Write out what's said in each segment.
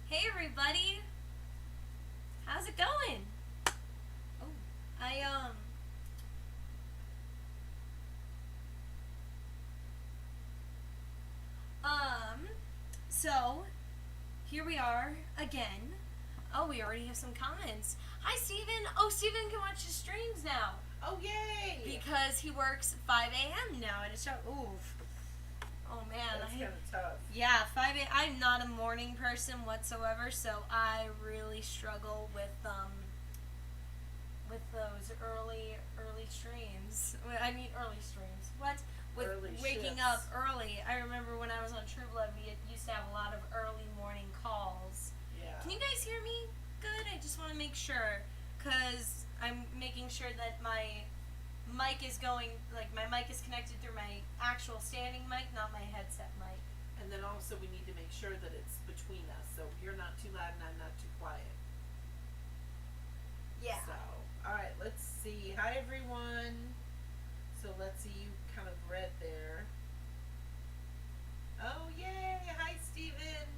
Hey everybody! How's it going? Oh, I um so here we are again. Oh, we already have some comments. Hi Steven! Oh, Steven can watch his streams now. Oh, yay! Because he works 5 a.m. now at a show. Oof. Oh man, That's kind of tough. Yeah, 5 a.m. I'm not a morning person whatsoever, so I really struggle with those early streams. I mean early streams. What? With Early waking shifts. up early. I remember when I was on True Blood, we used to have a lot of early morning calls. Yeah. Can you guys hear me good? I just want to make sure, because I'm making sure that my mic is going, like my mic is connected through my actual standing mic, not my headset mic. And then also we need to make sure that it's between us, so you're not too loud and I'm not too quiet. Yeah. So, alright, let's see. Hi, everyone. So, let's see, you kind of read there. Oh, yay! Hi, Steven!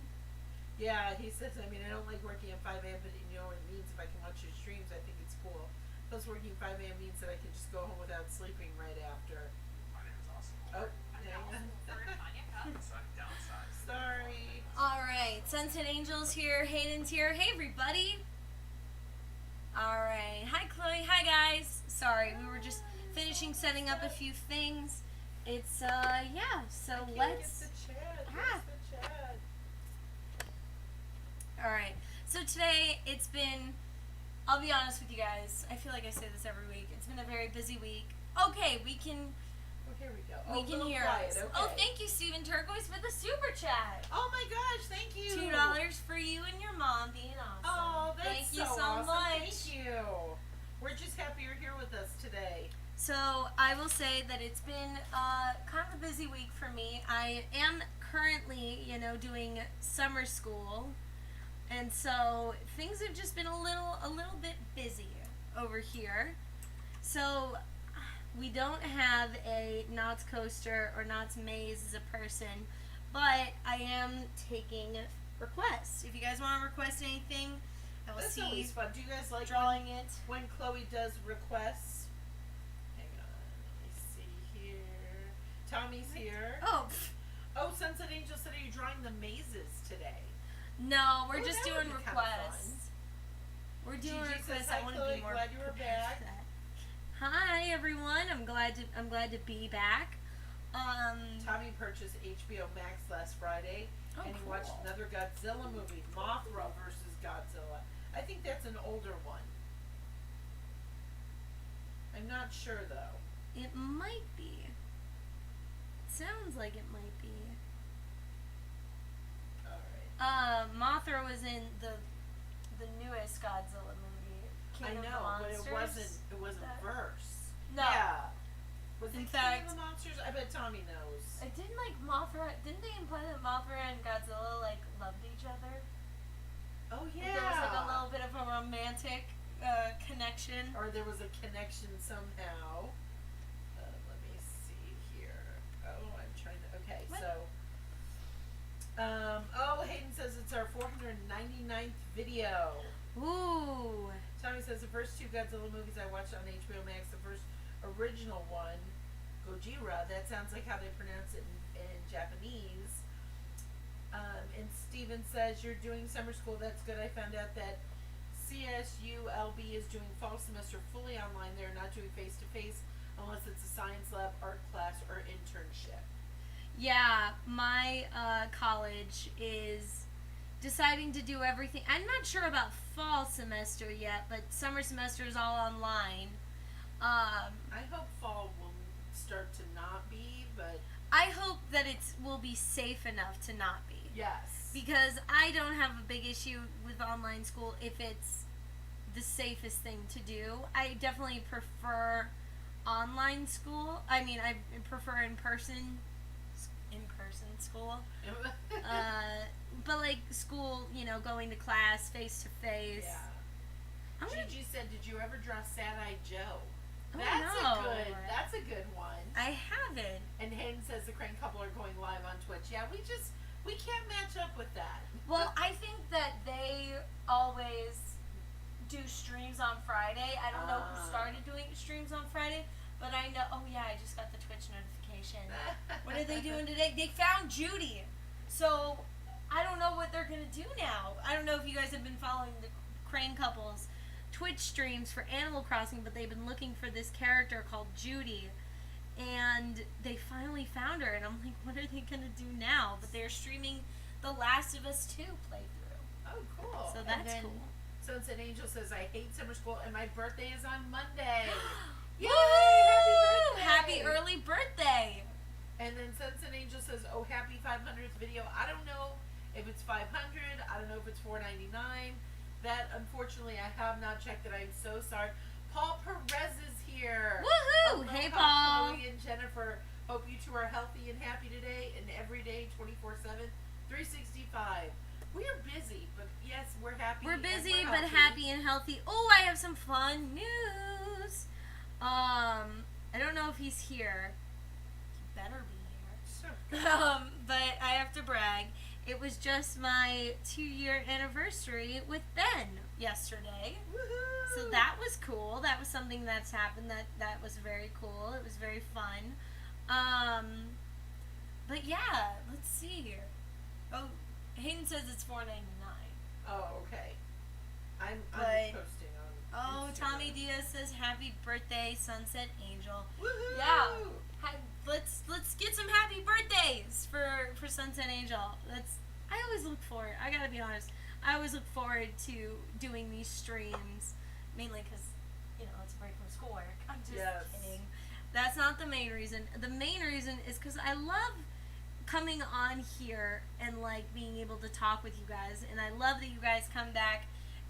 Yeah, he says, I mean, I don't like working at 5 a.m., but you know what it means if I can watch your streams, I think it's cool. Plus, working 5 a.m. means that I can just go home without sleeping right after. My name is Austin Oh, Wolford. I'm yeah. Austin Wolford. So I'm downsized. Sorry. Alright, Sunset Angels here, Hayden's here. Hey everybody! Alright, hi Chloe, hi guys! Sorry, we were just finishing setting up a few things. It's, yeah, so I can't let's... get the chat. Ah. Where's the chat? Alright, so today it's been, I'll be honest with you guys, I feel like I say this every week, it's been a very busy week. Okay, we can Oh, here we go. we Oh, can little hear quiet. us. Okay. Oh, thank you, Stephen Turquoise, for the super chat. Oh my gosh, thank you. $2 for you and your mom being awesome. Oh, that's thank you so awesome. much. Thank you. We're just happy you're here with us today. So I will say that it's been kind of a busy week for me. I am currently, doing summer school, and so things have just been a little bit busy over here. So we don't have a Knott's coaster or Knott's maze as a person, but I am taking requests. If you guys want to request anything, I will That's see always fun. Do you guys like drawing it. when Chloe does requests? Hang on, let me see here. Tommy's here. Oh, Oh, Sunset Angel said, are you drawing the mazes today? no, we're Oh, just that doing would be kinda requests. We're doing Gigi requests. says, hi, I want to Chloe, be more glad you were prepared back. for that. Hi everyone. I'm glad to be back. Tommy purchased HBO Max last Friday, Oh, and he watched cool. another Godzilla movie, Mothra versus Godzilla. I think that's an older one. I'm not sure though. It might be. It sounds like it might be. Alright. Mothra was in the newest Godzilla movie. I King of the know, but it Monsters. wasn't That- verse. No. Yeah. Was In it King fact- of the Monsters? I bet Tommy knows. I didn't like Mothra. Didn't they imply that Mothra and Godzilla loved each other? Oh Like, yeah. there was a little bit of a romantic connection. Or there was a connection somehow. Let me see here. Oh, I'm trying to. Okay, What? so. Oh, Hayden says it's our 499th video. Ooh. Tommy says the first two Godzilla movies I watched on HBO Max, the first original one, Gojira, that sounds like how they pronounce it in Japanese. And Steven says you're doing summer school, that's good. I found out that CSULB is doing fall semester fully online. They're not doing face-to-face unless it's a science lab, art class, or internship. Yeah, my college is deciding to do everything. I'm not sure about fall semester yet, but summer semester is all online. I hope fall will start to not be, but I hope that it will be safe enough to not be. yes. Because I don't have a big issue with online school if it's the safest thing to do. I definitely prefer online school. I mean, I prefer in-person school. But like school, going to class face to face. Yeah. I'm gonna. Gigi said, "Did you ever draw Sad-Eyed Joe?" Oh, That's no. That's a good one. I haven't. And Hayden says the Crane couple are going live on Twitch. Yeah, we We can't match up with that. Well, I think that they always do streams on Friday. I don't know who started doing streams on Friday, but I know. Oh yeah, I just got the Twitch notification. What are they doing today? They found Judy. So I don't know what they're gonna do now. I don't know if you guys have been following the Crane couple's Twitch streams for Animal Crossing, but they've been looking for this character called Judy. And they finally found her, and I'm like, what are they gonna do now? But they're streaming The Last of Us 2 playthrough. Oh, cool. So And that's then cool. Sunset Angel says, I hate summer school and my birthday is on Monday. Yay! Woo! Happy birthday! Happy early birthday! And then Sunset Angel says, oh, happy 500th video. I don't know if it's 500. I don't know if it's $4.99. That, unfortunately, I have not checked it. I'm so sorry. Paul Perez is here. Woohoo! Aloha, Hey, Paul. Chloe and Jennifer. Hope you two are healthy and happy today and every day, 24/7, 365. We are busy, but yes, we're happy. We're and busy we're but healthy. happy and healthy. Oh, I have some fun news. I don't know if he's here. He better be here. Sure. But I have to brag. It was just my 2-year anniversary with Ben yesterday. Woohoo! So that was cool. That was something that's happened that was very cool. It was very fun. But yeah, let's see here. Oh, Hayden says it's $4.99. Oh, okay. I'm But- posting on. Oh, Instagram. Tommy Diaz says happy birthday, Sunset Angel. Woohoo! Yeah. Let's get some happy birthdays for Sunset Angel. I always look forward. I gotta be honest. I always look forward to doing these streams, mainly because it's a break from schoolwork. I'm just Yes. kidding. That's not the main reason. The main reason is because I love coming on here and like being able to talk with you guys, and I love that you guys come back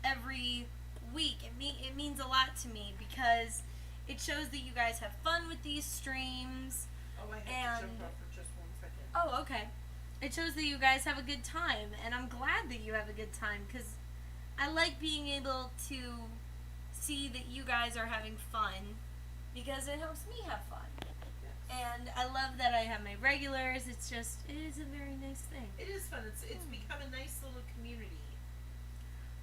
every week. It means a lot to me because it shows that you guys have fun with these streams. Oh, I have to And- jump off for just 1 second. Oh, okay. It shows that you guys have a good time, and I'm glad that you have a good time because I like being able to see that you guys are having fun because it helps me have fun. Yes. And I love that I have my regulars. It is a very nice thing. It is fun. It's become a nice little community.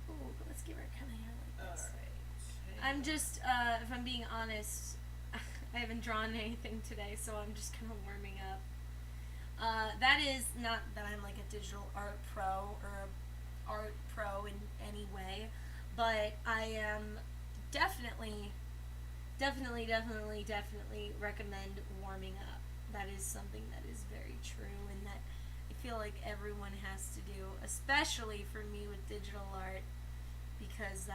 Ooh, but let's give her kind of hair like All this. right. I'm just, if I'm being honest, I haven't drawn anything today, so I'm just kind of warming up. That is not that I'm like a digital art pro or a art pro in any way, but I am definitely recommend warming up. That is something that is very true and that I feel like everyone has to do, especially for me with digital art, because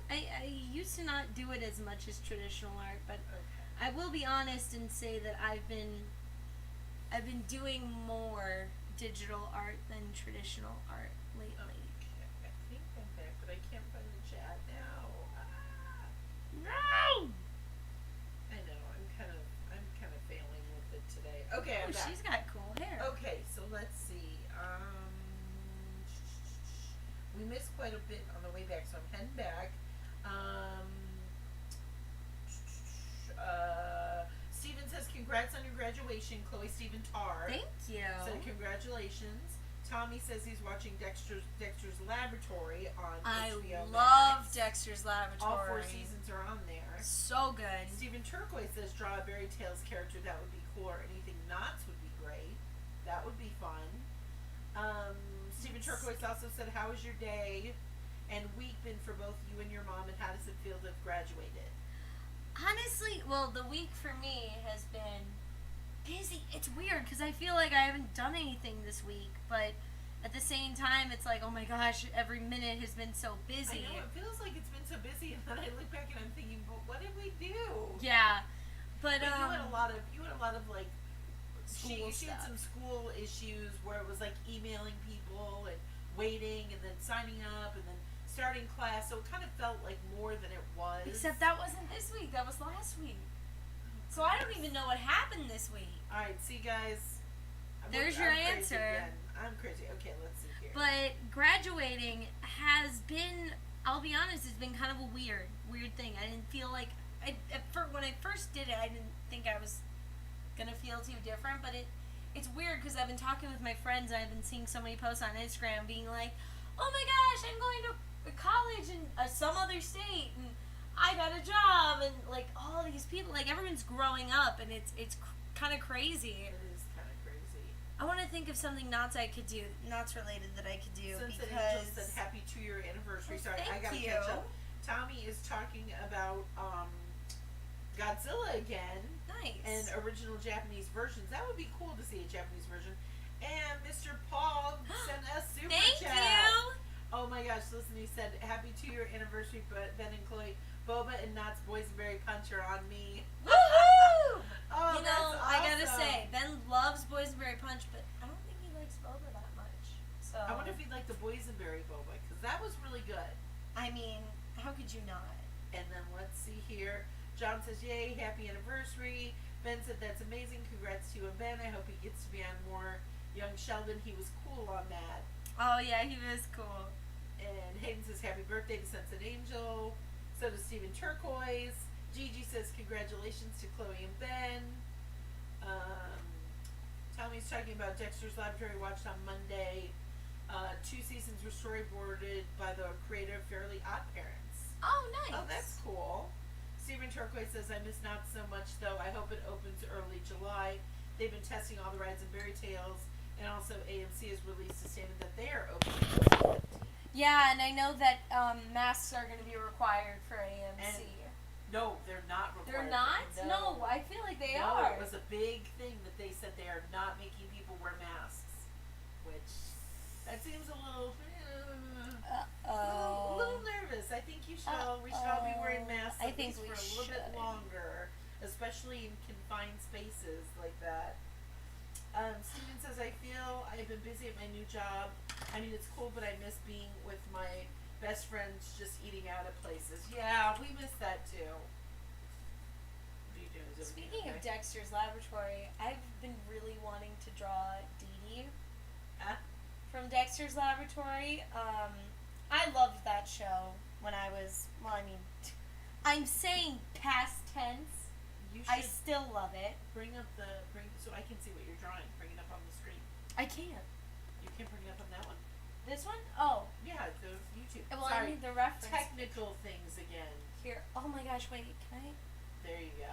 I used to not do it as much as traditional art, but Okay. I will be honest and say that I've been doing more digital art than traditional art lately. Okay. I think I'm back, but I can't find the chat now. Ah. No! I know. I'm kind of failing with it today. Okay, Oh, I'm back. she's got cool hair. Okay, so let's see. We missed quite a bit on the way back, so I'm heading back. Steven says, congrats on your graduation, Chloe Steven Tarr. Thank you. So congratulations. Tommy says he's watching Dexter's Laboratory on I HBO love Max. Dexter's Laboratory. All 4 seasons are on there. So good. Stephen Turquoise says draw a Berry Tales character. That would be cool. Or anything Knots would be great. That would be fun. Stephen Turquoise also said, how was your day and week been for both you and your mom, and how does it feel to have graduated? Honestly, well, the week for me has been busy. It's weird because I feel like I haven't done anything this week, but at the same time, it's like, oh my gosh, every minute has been so busy. I know, it feels like it's been so busy, and then I look back and I'm thinking, but what did we do? Yeah, but you had a lot of like School she had stuff. some school issues where it was like emailing people and waiting and then signing up and then starting class, so it kind of felt like more than it was. except that wasn't this week. That was last week. So I don't even know what happened this week. Alright, see guys. There's I'm your crazy answer. again. I'm crazy. Okay, let's see here. But graduating has been, I'll be honest, it's been kind of a weird thing. I didn't feel like, when I first did it, I didn't think I was gonna feel too different, but it it's weird because I've been talking with my friends and I've been seeing so many posts on Instagram being like, oh my gosh, I'm going to college in some other state and I got a job and like all these people, like everyone's growing up and it's kind of crazy. It is kind of crazy. I want to think of something Knots I could do, Knots related that I could do Since because. Angel said happy 2-year anniversary, Well, sorry, I thank gotta you. catch up. Tommy is talking about Godzilla again Nice. and original Japanese versions. That would be cool to see a Japanese version. And Mr. Paul sent us super Thank chat. you. Oh my gosh, listen, he said, happy 2-year anniversary, but Ben and Chloe, Boba and Knott's Boysenberry Punch are on me. Woohoo! Oh, You know, that's I gotta awesome. say, Ben loves Boysenberry Punch, but I don't think he likes boba that much. So I wonder if he'd like the Boysenberry Boba, because that was really good. I mean, how could you not? And then let's see here. John says, yay, happy anniversary. Ben said, that's amazing. Congrats to you and Ben. I hope he gets to be on more Young Sheldon. He was cool on that. Oh yeah, he was cool. And Hayden says, happy birthday to Sunset Angel. So does Steven Turquoise. Gigi says, congratulations to Chloe and Ben. Tommy's talking about Dexter's Laboratory, watched on Monday. 2 seasons were storyboarded by the creator of Fairly Odd Parents. Oh nice. Oh, that's cool. Steven Turquoise says, I miss Not so much, though. I hope it opens early July. They've been testing all the rides in Fairy Tales, and also AMC has released a statement that they are opening. Yeah, and I know that masks are going to be required for AMC. No, they're not required. They're not? No, I feel like they No, are. it was a big thing that they said they are not making people wear masks, which that seems a little. A little nervous. I think we should all be wearing masks I at think least we for a little bit should. longer, especially in confined spaces like that. Steven says, I feel I've been busy at my new job. I mean, it's cool, but I miss being with my best friends just eating out at places. Yeah, we miss that too. What are you doing? Is everything Speaking of okay? Dexter's Laboratory, I've been really wanting to draw Dee Dee Huh? from Dexter's Laboratory. I loved that show when I was, well, I mean, I'm saying past tense. You should I still love it. bring so I can see what you're drawing. Bring it up on the screen. I can't. You can bring it up on that one? This one? Oh. Yeah, the YouTube. Well, I Sorry, need the reference. technical things again. Here. Oh my gosh, wait, can I? There you go.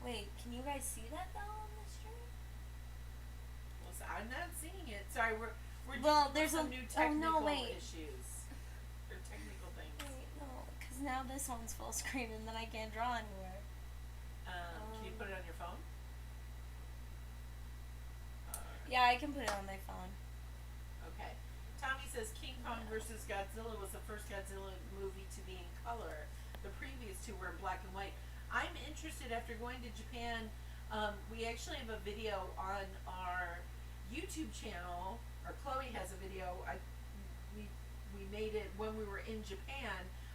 Wait, can you guys see that though on the stream? Well, so I'm not seeing it. Sorry, we're Well, dealing with there's some a- new oh, technical no, wait. issues or technical things. Wait, no, because now this one's full screen and then I can't draw anywhere. Can you put it on your phone? Yeah, I can put it on my phone. Okay. Tommy says King Kong vs. Godzilla was the first Godzilla movie to be in color. The previous 2 were in black and white. I'm interested after going to Japan. We actually have a video on our YouTube channel, or Chloe has a video. We made it when we were in Japan.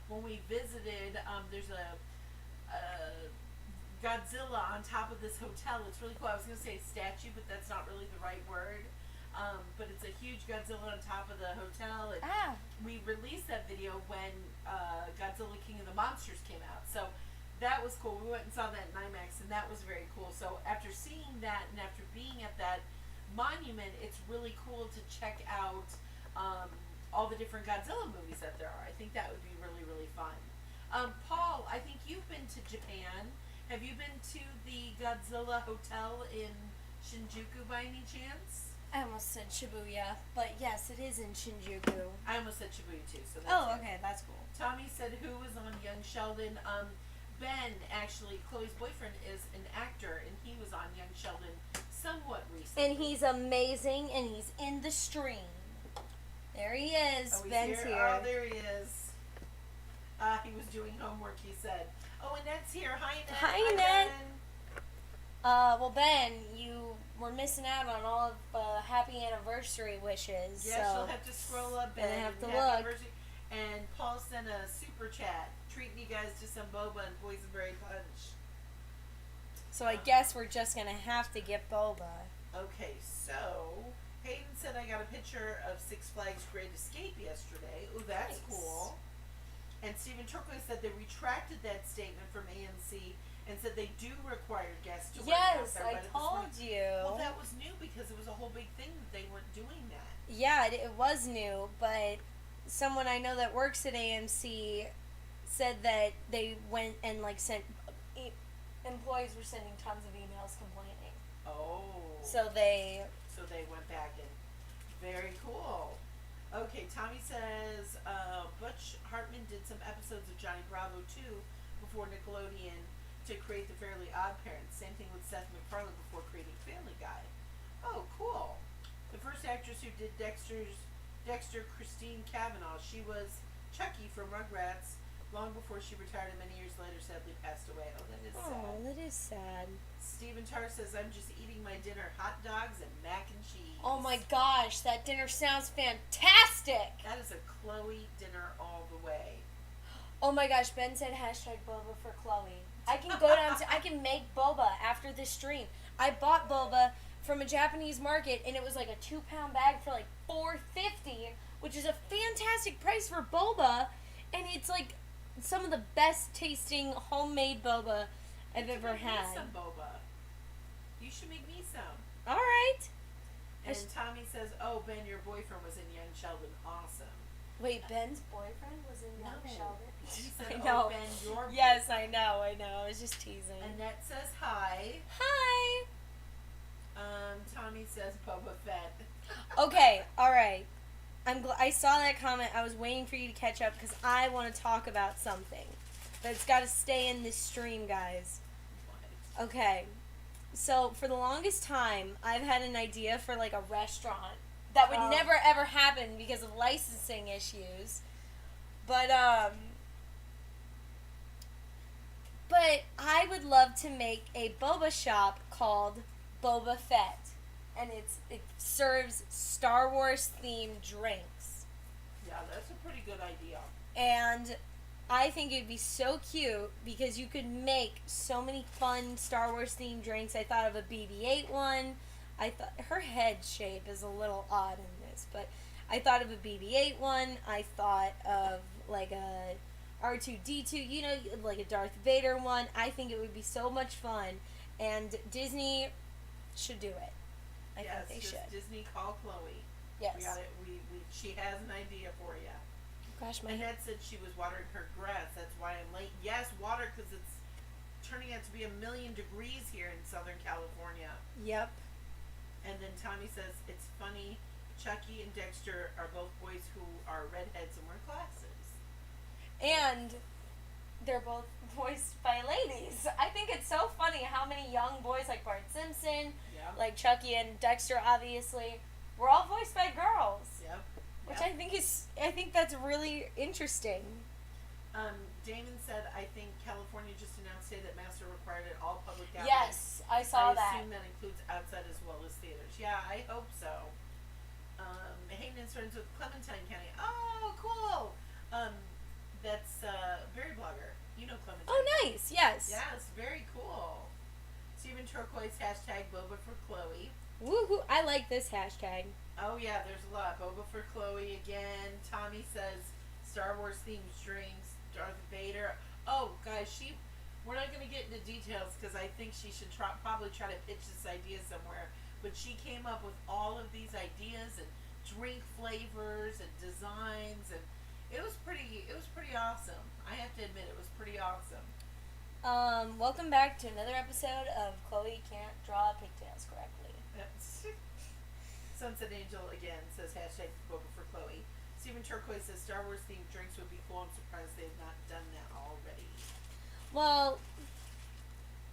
When we visited, there's a Godzilla on top of this hotel. It's really cool. I was gonna say statue, but that's not really the right word. But it's a huge Godzilla on top of the hotel. We released that video when Godzilla King of the Monsters came out. So that was cool. We went and saw that in IMAX, and that was very cool. So after seeing that and after being at that monument, it's really cool to check out all the different Godzilla movies that there are. I think that would be really, really fun. Paul, I think you've been to Japan. Have you been to the Godzilla Hotel in Shinjuku by any chance? I almost said Shibuya, but yes, it is in Shinjuku. I almost said Shibuya too, so that's Oh, it. okay, that's cool. Tommy said who was on Young Sheldon. Ben, actually, Chloe's boyfriend, is an actor, and he was on Young Sheldon somewhat recently. And he's amazing, and he's in the stream. There he is. Oh, he's Ben's here. Oh, there he is. He was doing homework, he said. Oh, Annette's here. Hi, Annette. Hi, Annette. Ben. Well, Ben, you were missing out on all of happy anniversary wishes. Yeah, so she'll have to scroll up gonna and have to happy look. anniversary. And Paul sent a super chat treating you guys to some boba and boysenberry punch. So I guess we're just gonna have to get boba. Okay, so Hayden said I got a picture of Six Flags Great Escape yesterday. Ooh, that's Nice. cool. And Stephen Turquoise said they retracted that statement from AMC and said they do require guests to Yes, wear I masks. told you. Well, that was new because it was a whole big thing that they weren't doing that. Yeah, it was new, but someone I know that works at AMC said that they went and like sent employees were sending tons of emails complaining. Oh. So they So they went back and very cool. Okay, Tommy says Butch Hartman did some episodes of Johnny Bravo too before Nickelodeon to create the Fairly Odd Parents. Same thing with Seth MacFarlane before creating Family Guy. Oh, cool. The first actress who did Dexter, Christine Cavanaugh. She was Chucky from Rugrats long before she retired, and many years later sadly passed away. Oh, that is sad. that is sad. Stephen Tarr says, I'm just eating my dinner, hot dogs and mac and cheese. Oh my gosh, that dinner sounds fantastic. That is a Chloe dinner all the way. Oh my gosh, Ben said hashtag boba for Chloe. I can go down to, I can make boba after this stream. I bought boba from a Japanese market and it was like a 2-pound bag for like $4.50, which is a fantastic price for boba, and it's like some of the best tasting homemade boba I've You ever should make me had. some boba. You should make me some. All right. And Tommy says, oh, Ben, your boyfriend was in Young Sheldon. Awesome. Wait, Ben's boyfriend was in Young No. Sheldon? He said, I oh, know. Ben, your Yes, boyfriend. I know. I was just teasing. Annette says hi. Hi. Tommy says Boba Fett. Okay, all right. I saw that comment. I was waiting for you to catch up because I want to talk about something. But it's got to stay in this stream, guys. What? Okay. So, for the longest time, I've had an idea for, like, a restaurant that would Oh. never, ever happen because of licensing issues. But I would love to make a boba shop called Boba Fett. And it serves Star Wars themed drinks. Yeah, that's a pretty good idea. And I think it'd be so cute because you could make so many fun Star Wars themed drinks. I thought of a BB-8 one. I thought her head shape is a little odd in this, but I thought of a BB-8 one. I thought of like a R2-D2, you know, like a Darth Vader one. I think it would be so much fun, and Disney should do it. I yes, think they just should. Disney, call Chloe. Yes. We got it. She has an idea for you. Gosh, my Annette said she was watering her grass. That's why I'm late. Yes, water, because it's turning out to be 1,000,000 degrees here in Southern California. Yep. And then Tommy says, it's funny, Chucky and Dexter are both boys who are redheads and wear glasses. And they're both voiced by ladies. I think it's so funny how many young boys like Bart Simpson, Yeah. like Chucky and Dexter, obviously, were all voiced by girls. Yep. Which Yep. I think that's really interesting. Damon said, I think California just announced today that masks are required at all public gatherings. Yes, I saw I that. assume that includes outside as well as theaters. Yeah, I hope so. Hayden is friends with Clementine County. Oh, cool. That's Berry Blogger. You know Clementine. Oh, nice. Yes. Yes, very cool. Stephen Turquoise, hashtag Boba for Chloe. Woohoo! I like this hashtag. Oh yeah, there's a lot. Boba for Chloe again. Tommy says Star Wars themed drinks. Darth Vader. Oh, guys, we're not going to get into details because I think she should probably try to pitch this idea somewhere. But she came up with all of these ideas and drink flavors and designs, and it was pretty awesome. I have to admit, it was pretty awesome. Welcome back to another episode of Chloe Can't Draw Pigtails Correctly. Sunset Angel again says hashtag Boba for Chloe. Stephen Turquoise says Star Wars themed drinks would be cool. I'm surprised they have not done that already. Well,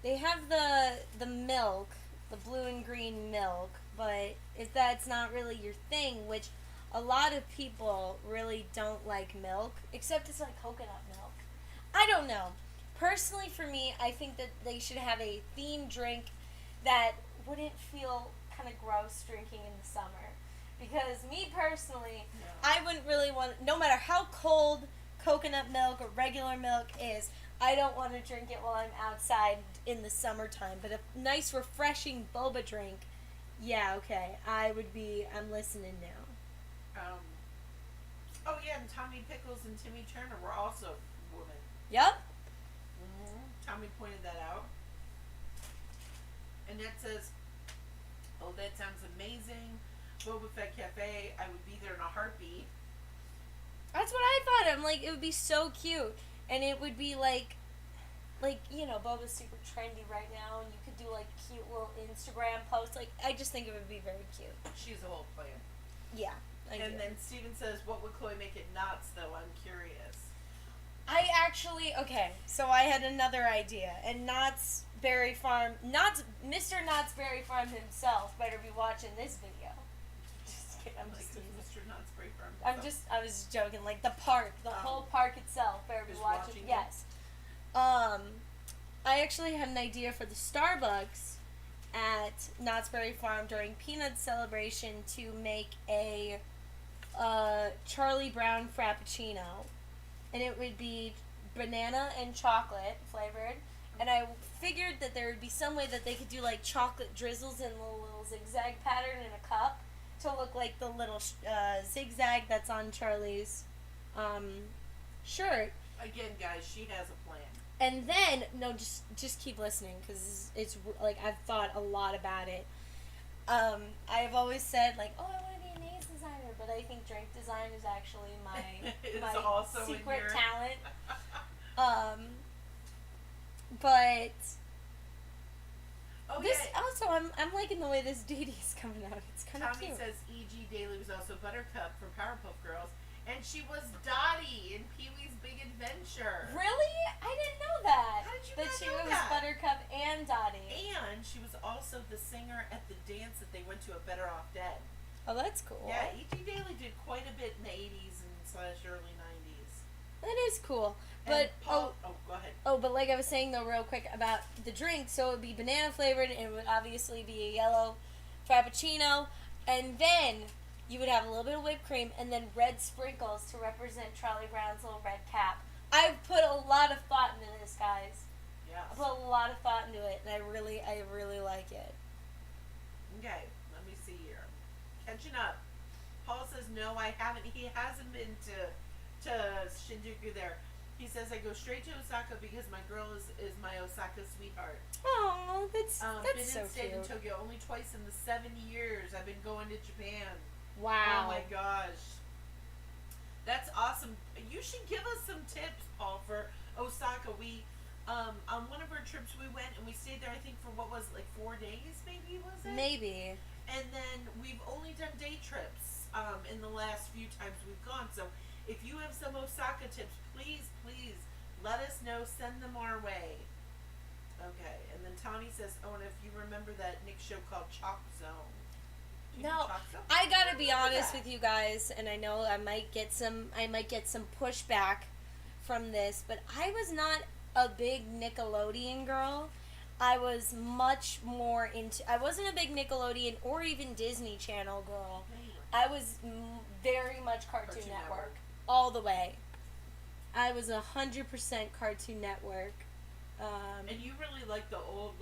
they have the milk, the blue and green milk, but if that's not really your thing, which a lot of people really don't like milk, except it's like coconut milk. I don't know. Personally, for me, I think that they should have a themed drink that wouldn't feel kind of gross drinking in the summer. Because me personally, No. I wouldn't really want, no matter how cold coconut milk or regular milk is, I don't want to drink it while I'm outside in the summertime. But a nice, refreshing boba drink, yeah, okay, I'm listening now. Oh yeah, and Tommy Pickles and Timmy Turner were also women. Yep. Tommy pointed that out. Annette says, "Oh, that sounds amazing. Boba Fett Cafe. I would be there in a heartbeat." That's what I thought. I'm like, it would be so cute, and it would be like you know, Boba's super trendy right now, and you could do like cute little Instagram posts. Like, I just think it would be very cute. She's a whole plan. Yeah, I do. And then Steven says, "What would Chloe make it Knott's though? I'm curious." I actually, okay, so I had another idea, and Knott's Berry Farm, Mr. Knott's Berry Farm himself better be watching this video. Just kidding, I'm Like just teasing. Mr. Knott's Spray Farm. I was just joking, like the park, the whole park itself better be Is watching, watching yes. I actually had an idea for the Starbucks at Knott's Berry Farm during Peanuts celebration to make a Charlie Brown Frappuccino. And it would be banana and chocolate flavored. And I figured that there would be some way that they could do like chocolate drizzles in a little zigzag pattern in a cup to look like the little zigzag that's on Charlie's shirt. Again, guys, she has a plan. And then, no, just keep listening because it's like I've thought a lot about it. I've always said like, oh, I want to be an ace designer, but I think drink design is actually my It's my also in secret your- talent. But Oh this yeah. also I'm liking the way this DD is coming out. It's kind of Tommy cute. says E.G. Daily was also Buttercup for Powerpuff Girls, and she was Dottie in Pee Wee's Big Adventure. Really? I didn't know that. How did you that not she know was that? Buttercup and Dottie. And she was also the singer at the dance that they went to at Better Off Dead. Oh, that's cool. Yeah, E.G. Daily did quite a bit in the 80s and / early 90s. That is cool. And But Paul, go ahead. but like I was saying though, real quick about the drink, so it would be banana flavored, and it would obviously be a yellow frappuccino, and then you would have a little bit of whipped cream, and then red sprinkles to represent Charlie Brown's little red cap. I've put a lot of thought into this, guys. Yes. I put a lot of thought into it, and I really like it. Okay, let me see here. Catching up. Paul says no, I haven't. He hasn't been to Shinjuku there. He says I go straight to Osaka because my girl is my Osaka sweetheart. Oh, that's Been so and stayed in cute. Tokyo only twice in the 7 years I've been going to Japan. Wow. Oh my gosh. That's awesome. You should give us some tips, Paul, for Osaka. We on one of our trips we went and we stayed there I think for what was it, like 4 days maybe was it? Maybe. And then we've only done day trips in the last few times we've gone. So if you have some Osaka tips, please let us know. Send them our way. Okay. And then Tommy says, "Oh, and if you remember that Nick show called Chalk Zone." Do you know No, Chalk Zone? I gotta be remember honest that. with you guys, and I know I might get some pushback from this, but I was not a big Nickelodeon girl. I was much more into. I wasn't a big Nickelodeon or even Disney Channel girl. I was very much Cartoon Cartoon Network Network. all the way. I was 100% Cartoon Network. And you really like the old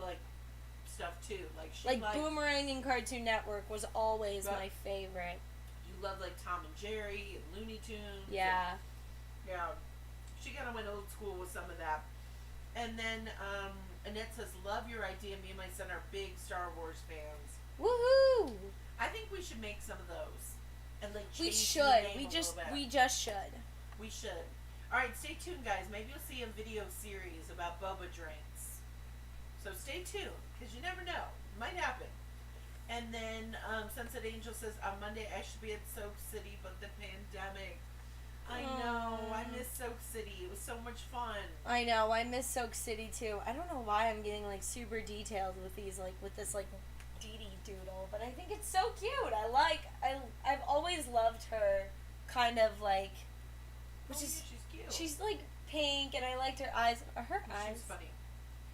stuff too, like she Like liked- Boomerang and Cartoon Network was always Right. my favorite. You love like Tom and Jerry and Looney Tunes. Yeah. and- yeah. She kind of went old school with some of that. And then Annette says, "Love your idea. Me and my son are big Star Wars fans. Woohoo! I think we should make some of those, and like We change the should. name We a just little bit. we just should. We should. All right, stay tuned, guys. Maybe you'll see a video series about boba drinks. So stay tuned, because you never know. Might happen. And then Sunset Angel says, on Monday I should be at Soak City, but the pandemic. I know. I miss Soak City. It was so much fun. I know. I miss Soak City too. I don't know why I'm getting like super detailed with these with this Dee Dee doodle, but I think it's so cute. I've always loved her kind of which Oh, is yeah, she's cute. she's like pink, and I liked her eyes. Her eyes. She's funny.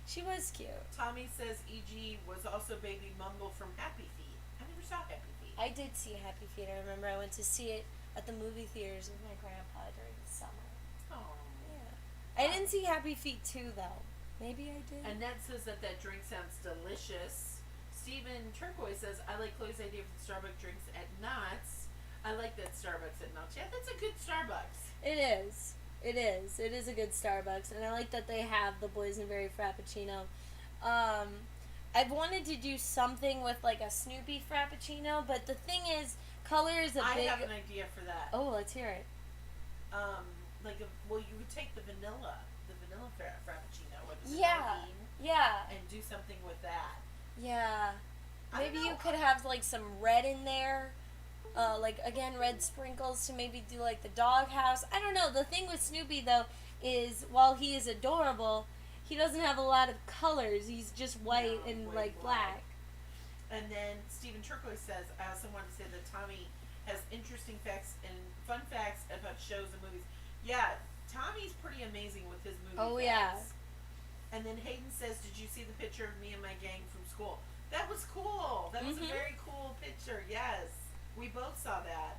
She was cute. Tommy says E.G. was also Baby Mumble from Happy Feet. I never saw Happy Feet. I did see Happy Feet. I remember I went to see it at the movie theaters with my grandpa during the summer. Oh. Yeah. I didn't see Happy Feet 2 though. Maybe I did. Annette says that drink sounds delicious. Stephen Turquoise says, I like Chloe's idea for the Starbucks drinks at Knott's. I like that Starbucks at Knott's. Yeah, that's a good Starbucks. It is. It is. It is a good Starbucks, and I like that they have the boysenberry frappuccino. Um, I've wanted to do something with like a Snoopy frappuccino, but the thing is, color is a I big. have an idea for that. Oh, let's hear it. Well, you would take the vanilla frappuccino, what is it, Yeah, bean, yeah, and do something with that. yeah. I don't Maybe you know. could have like some red in there. Like again, red sprinkles to maybe do like the doghouse. I don't know. The thing with Snoopy though is while he is adorable, he doesn't have a lot of colors. He's just white No, and white, like white. black. And then Stephen Turquoise says, I also want to say that Tommy has interesting facts and fun facts about shows and movies. Yeah, Tommy's pretty amazing with his movie Oh, facts. yeah. And then Hayden says, did you see the picture of me and my gang from school? That was cool. That was a Mhm. very cool picture. Yes. We both saw that.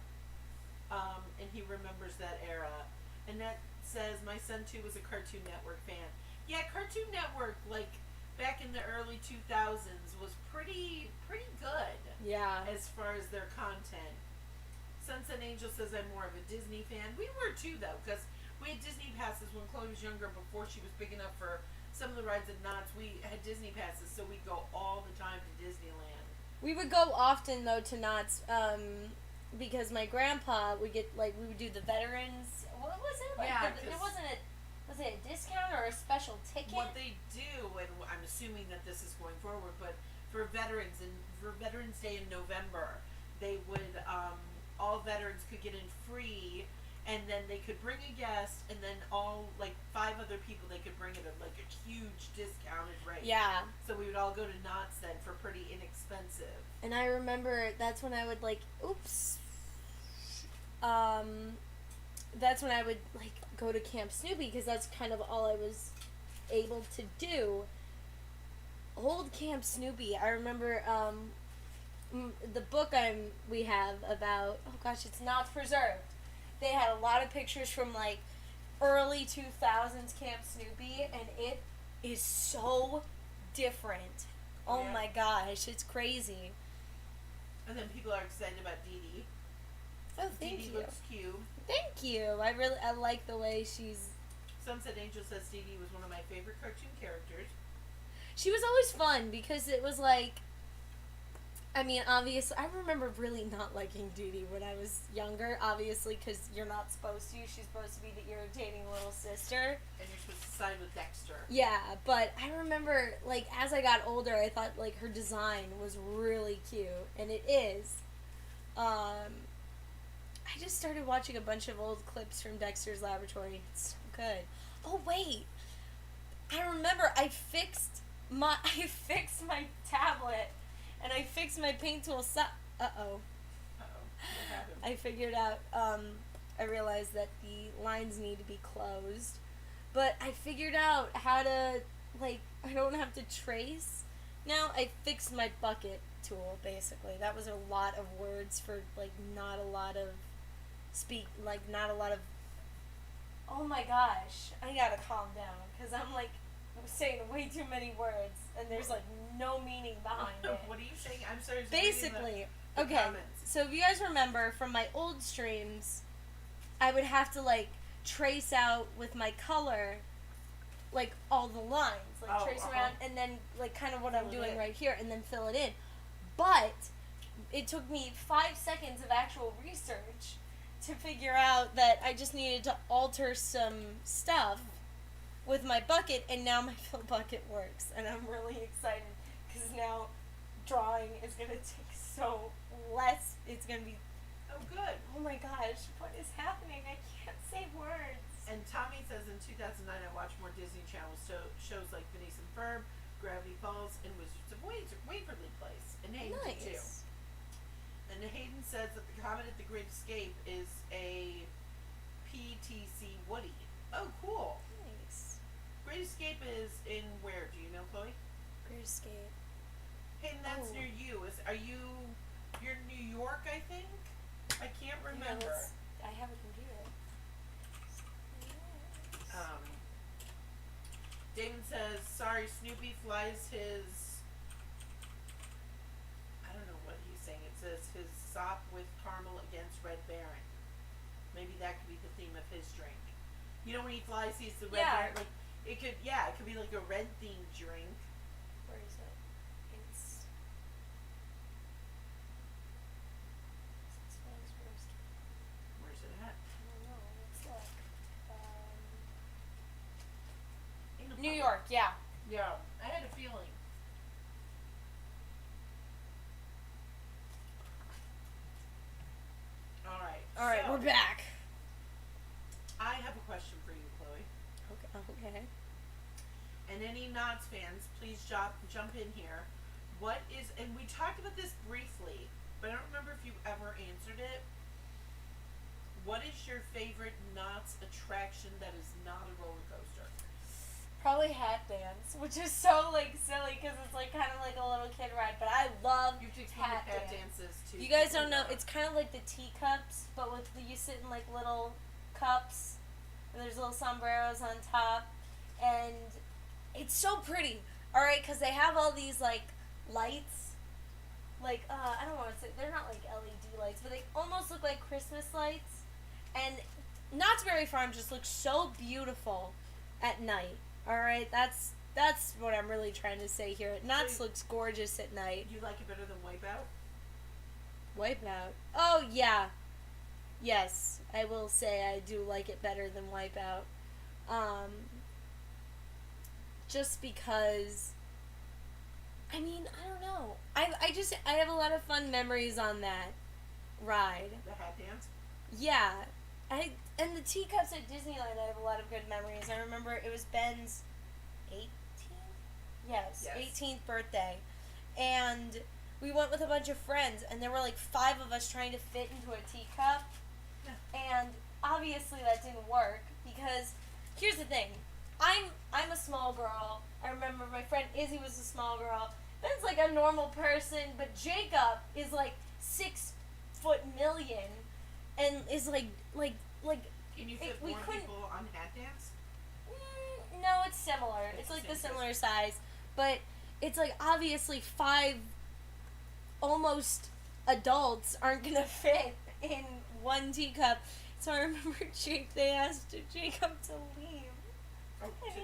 And he remembers that era. And that says, my son too was a Cartoon Network fan. Yeah, Cartoon Network, like, back in the early 2000s was pretty good Yeah. as far as their content. Sunset Angel says I'm more of a Disney fan. We were too, though, because we had Disney passes when Chloe was younger before she was big enough for some of the rides at Knott's. We had Disney passes, so we'd go all the time to Disneyland. We would go often though to Knott's, because my grandpa would get like we would do the veterans. What was it? Like Yeah, it 'cause- wasn't a. Was it a discount or a special ticket? What they do, and I'm assuming that this is going forward, but for veterans and for Veterans Day in November, they would all veterans could get in free, and then they could bring a guest, and then all like 5 other people they could bring at like a huge discounted rate. Yeah. So we would all go to Knott's then for pretty inexpensive. And I remember that's when I would like, oops. That's when I would like go to Camp Snoopy because that's kind of all I was able to do. Old Camp Snoopy. I remember the book we have about. Oh gosh, it's Not Preserved. They had a lot of pictures from like early 2000s Camp Snoopy, and it is so different. Oh Yeah. my gosh, it's crazy. And then people are excited about Dee Dee. Oh, Dee thank Dee you. looks cute. Thank you. I like the way Sunset Angel says Dee Dee was one of my favorite cartoon characters. she was always fun because it was like, I mean, obviously, I remember really not liking Dee Dee when I was younger, obviously, because you're not supposed to. She's supposed to be the irritating little sister. And you're supposed to side with Dexter. Yeah, but I remember, like, as I got older, I thought, like, her design was really cute, and it is. I just started watching a bunch of old clips from Dexter's Laboratory. It's so good. Oh, wait. I remember I fixed my tablet, and I fixed my paint tool. Uh-oh. Uh-oh. What happened? I figured out, I realized that the lines need to be closed. But I figured out how to, like, I don't have to trace. Now I fixed my bucket tool, basically. That was a lot of words for, like, not a lot of not a lot of, oh my gosh, I gotta calm down, because I'm, like, saying way too many words, and there's, like, no meaning behind it. What are you saying? I'm sorry. just reading Basically, the okay, comments. so if you guys remember from my old streams, I would have to, like, trace out with my color, like, all the lines, like, Oh, trace uh-huh. around, and then, like, kind of what I'm Fill it doing in. right here, and then fill it in. But it took me 5 seconds of actual research to figure out that I just needed to alter some stuff with my bucket, and now my fill bucket works, and I'm really excited because now drawing is gonna take so less. It's gonna be, Oh, good. oh my gosh, what is happening? I can't say words. And Tommy says in 2009 I watched more Disney Channel shows like Phineas and Ferb, Gravity Falls, and Wizards of Waverly Place, and Hayden did too. Nice. And Hayden says that the Comet at the Great Escape is a PTC Woody. Oh, cool. Nice. Great Escape is in where? Do you know, Chloe? Great Escape. Hayden, that's Oh. near you. You're in New York, I think? I can't remember. Yeah, I have a computer. Um, Damon says, sorry, Snoopy flies his, I don't know what he's saying. It says his sop with caramel against Red Baron. Maybe that could be the theme of his drink. You know when he flies, he's the red Yeah. bear. Like it could be like a red themed drink. Where is it? It's Science Roast. Where's it at? I don't know. Let's look. Ain't no New problem. York, yeah. Yeah, I had a feeling. All right, so, we're back. I have a question for you, Chloe. Okay. And any Knots fans, please jump in here. What is, and we talked about this briefly, but I don't remember if you ever answered it. What is your favorite Knots attraction that is not a roller coaster? Probably Hat Dance, which is so like silly because it's like kind of like a little kid ride, but I love You have to explain Hat what Hat Dance. Dance is too. You guys don't know, it's kind of like the teacups, but with you sit in like little cups, and there's little sombreros on top, and it's so pretty. All right, because they have all these like lights, like I don't want to say they're not like LED lights, but they almost look like Christmas lights, and Knott's Berry Farm just looks so beautiful at night. All right, that's what I'm really trying to say here. Knott's So- looks gorgeous at night. You like it better than Wipeout? Wipeout. Oh yeah. Yes, I will say I do like it better than Wipeout. Just because I mean, I don't know. I have a lot of fun memories on that ride. The Hat Dance? Yeah. And the teacups at Disneyland, I have a lot of good memories. I remember it was Ben's 18th? Yes. 18th birthday. And we went with a bunch of friends, and there were like 5 of us trying to fit into a teacup. Yeah. And obviously that didn't work because here's the thing. I'm a small girl. I remember my friend Izzy was a small girl. Ben's like a normal person, but Jacob is like 6'1" and is like Can you fit we more couldn't- people on Hat Dance? no, it's similar. It's like the similar size, but it's like obviously 5 almost adults aren't gonna fit in one teacup. So I remember they asked Jacob to leave. Oh, And so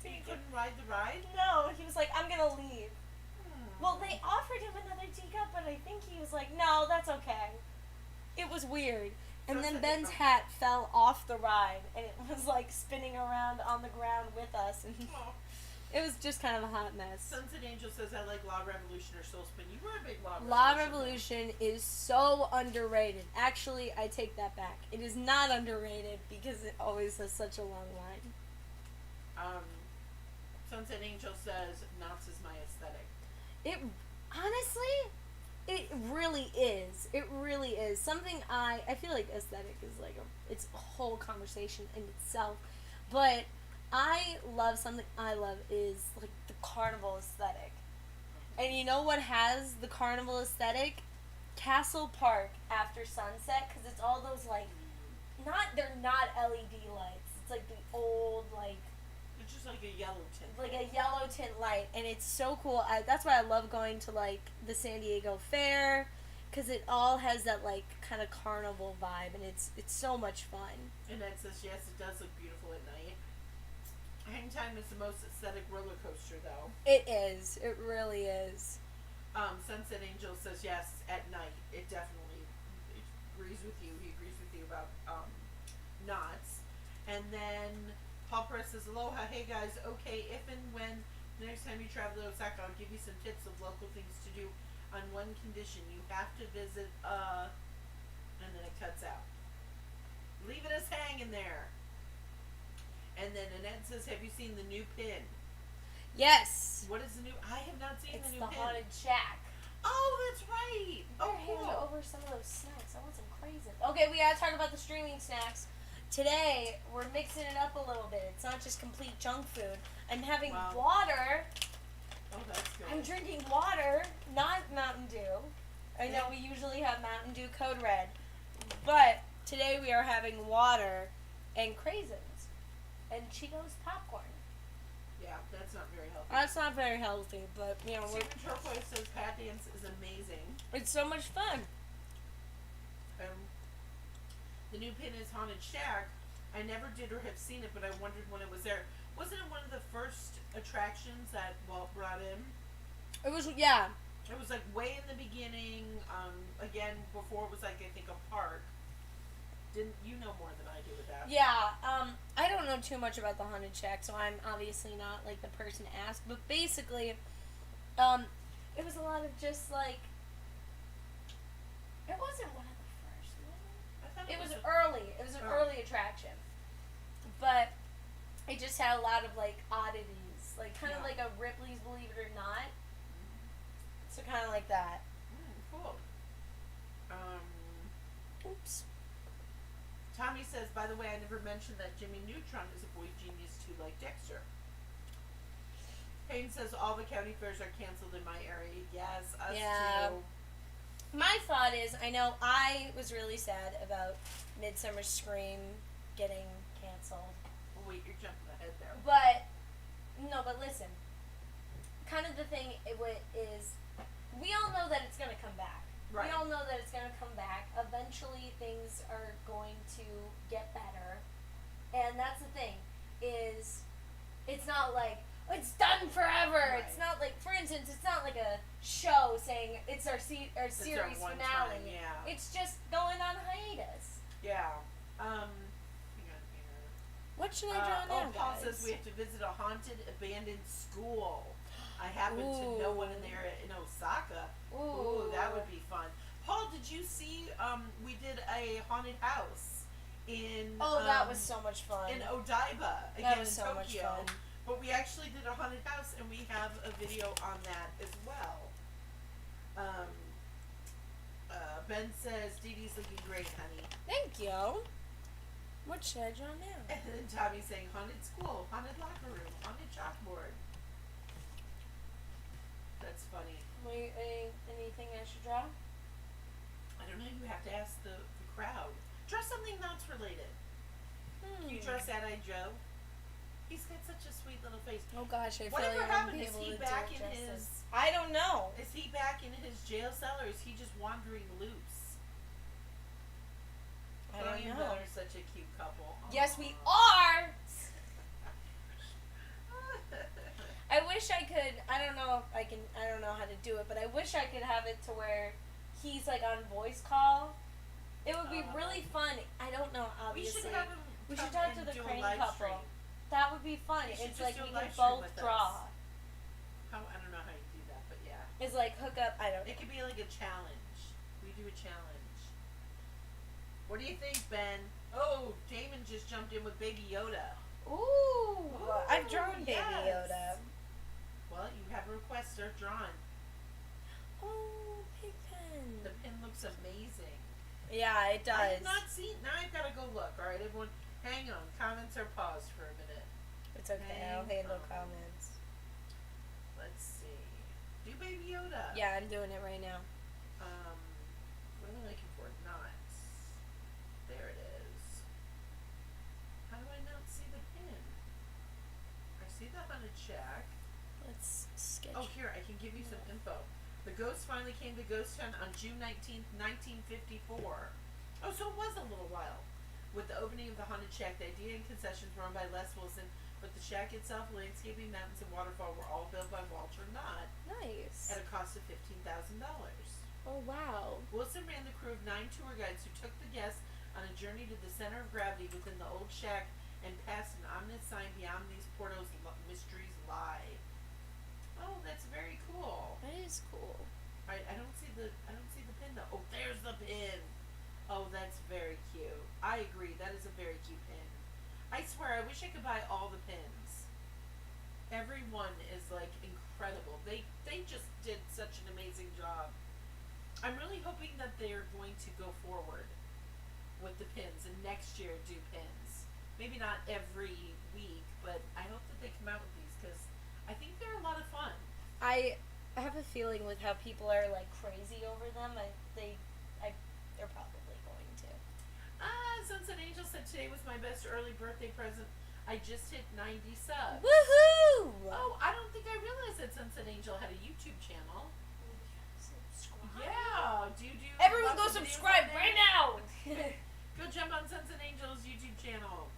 he you couldn't ride the ride? no, he was like, I'm gonna leave. Hmm. Well, they offered him another teacup, but I think he was like, no, that's okay. It was weird. And then Sunset Ben's Angel. hat fell off the ride, and it was like spinning around on the ground with us, and Oh. it was just kind of a hot mess. Sunset Angel says I like La Revolution or Soul Spin. You were a big La Revolution. La Revolution is so underrated. Actually, I take that back. It is not underrated because it always has such a long line. Sunset Angel says Knott's is my aesthetic. It honestly, it really is. It really is something I feel like aesthetic is like it's a whole conversation in itself, but I love something I love is like the carnival aesthetic, and you know what has the carnival aesthetic? Castle Park after sunset, because it's all those like they're not LED lights. It's like the old like. It's just like a yellow tint. Like a yellow tint light, and it's so cool. That's why I love going to like the San Diego Fair, because it all has that like kind of carnival vibe, and it's so much fun. And Ed says yes, it does look beautiful at night. Hang Time is the most aesthetic roller coaster though. It is. It really is. Sunset Angel says yes, at night. It definitely agrees with you. He agrees with you about Knots. And then Paul Press says, aloha, hey guys, okay, if and when the next time you travel to Osaka, I'll give you some tips of local things to do on one condition. You have to visit, and then it cuts out. Leave it as hanging there. And then Annette says, have you seen the new pin? Yes. What is the new, I have not seen It's the the new pin. Haunted Shack. Oh, that's right. Better Oh, hand cool. over some of those snacks. I want some crazy. Okay, we gotta talk about the streaming snacks. Today, we're mixing it up a little bit. It's not just complete junk food. I'm having Wow. water. Oh, that's good. I'm drinking water, not Mountain Dew. I know we usually have Mountain Dew Code Red, but today we are having water and craisins and Cheetos popcorn. Yeah, that's not very healthy. That's not very healthy, but you know, Stephen Turquoise says Pat Dance is amazing. it's so much fun. The new pin is Haunted Shack. I never did or have seen it, but I wondered when it was there. Wasn't it one of the first attractions that Walt brought in? It was, yeah. It was like way in the beginning. Again, before it was like I think a park. Didn't you know more than I do with that? Yeah, I don't know too much about the Haunted Shack, so I'm obviously not, like, the person to ask. But basically, it was a lot of just, like, it wasn't one of the first, was it? I thought It was a- early. It was an Oh. early attraction. But it just had a lot of, like, oddities. Like, kind of Yeah. like a Ripley's Believe It or Not. So kind of like that. Cool. Oops. Tommy says, by the way, I never mentioned that Jimmy Neutron is a boy genius too, like Dexter. Payne says all the county fairs are canceled in my area. Yes, us Yeah. too. My thought is, I know I was really sad about Midsummer Scream getting canceled. Oh, wait, you're jumping ahead there. But, no, but listen. Kind of the thing is, we all know that it's going to come back. Right. We all know that it's going to come back. Eventually, things are going to get better. And that's the thing, is it's not like, it's done forever. Right. It's not like, for instance, it's not like a show saying it's our series one finale. time, yeah. It's just going on hiatus. Yeah. Hang on here. What should I draw now, Paul guys? says we have to visit a haunted, abandoned school. I happen to know one in there in Osaka. Ooh, that would be fun. Paul, did you see? We did a haunted house in. Oh, that was so much fun. In Odaiba, again That was in so much Tokyo. fun. But we actually did a haunted house, and we have a video on that as well. Ben says, Dee Dee's looking great, honey. Thank you. What should I draw now? And then Tommy's saying, haunted school, haunted locker room, haunted chalkboard. That's funny. Anything I should draw? I don't know, you have to ask the crowd. Draw something Knots related. Can you draw Sad-Eyed Joe? He's got such a sweet little face. Oh gosh, I feel Whatever like I happened? wouldn't Is be he able to back do in it his... justice. I don't know. Is he back in his jail cell, or is he just wandering loose? I don't Tony and know. Bill are such a cute couple. Yes, we Aw. are. I wish I could. I don't know if I can. I don't know how to do it, but I wish I could have it to where he's like on voice call. It would be really fun. I don't know. We Obviously, should have him. we should come talk to and the do a Crane live couple. stream. That would be fun. We should It's just like do a we live can stream both with draw. us. I don't know how you do that, but yeah. It's like hook up. I don't. It could be like a challenge. We do a challenge. What do you think, Ben? Oh, Damon just jumped in with Baby Yoda. Ooh, I've drawn Baby yes. Yoda. Well, you have a request. Start drawing. Oh, Pigpen. The pin looks amazing. Yeah, it does. I have not seen. Now I've got to go look. All right, everyone, hang on. Comments are paused for a minute. It's okay. I'll Hang handle on. comments. Let's see. Do Baby Yoda. Yeah, I'm doing it right now. What am I looking for? Knots. There it is. How do I not see the pin? I see the haunted shack. Let's sketch. Oh, here, I can give you some info. The ghost finally came to Ghost Town on June 19th, 1954. Oh, so it was a little while. With the opening of the haunted shack, the idea and concessions were owned by Les Wilson, but the shack itself, landscaping, mountains, and waterfall were all built by Walter Knott Nice. at a cost of $15,000. Oh wow. Wilson ran the crew of 9 tour guides who took the guests on a journey to the center of gravity within the old shack and past an ominous sign beyond these portals mysteries lie. Oh, that's very cool. That is cool. Alright, I don't see the pin though. Oh, there's the pin. Oh, that's very cute. I agree, that is a very cute pin. I swear, I wish I could buy all the pins. Every one is like incredible. They just did such an amazing job. I'm really hoping that they're going to go forward with the pins and next year do pins. Maybe not every week, but I hope that they come out with these because I think they're a lot of fun. I have a feeling with how people are like crazy over them. They're probably going to. Sunset Angel said today was my best early birthday present. I just hit 90 subs. Woohoo! Oh, I don't think I realized that Sunset Angel had a YouTube channel. Subscribe. Yeah, do you do? Everyone lots go of videos subscribe on there? right now. Go jump on Sunset Angel's YouTube channel.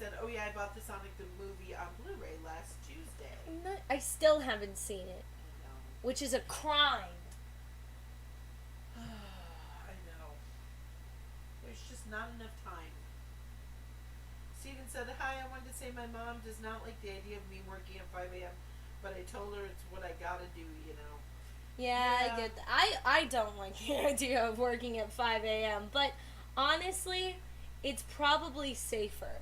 said, "Oh yeah, I bought the Sonic the movie on Blu-ray last Tuesday." I still haven't seen it, I know. which is a crime. I know. There's just not enough time. Steven said, "Hi, I wanted to say my mom does not like the idea of me working at 5 a.m., but I told her it's what I gotta do, you know." Yeah, Yeah. I get that. I don't like the idea of working at 5 a.m., but honestly, it's probably safer.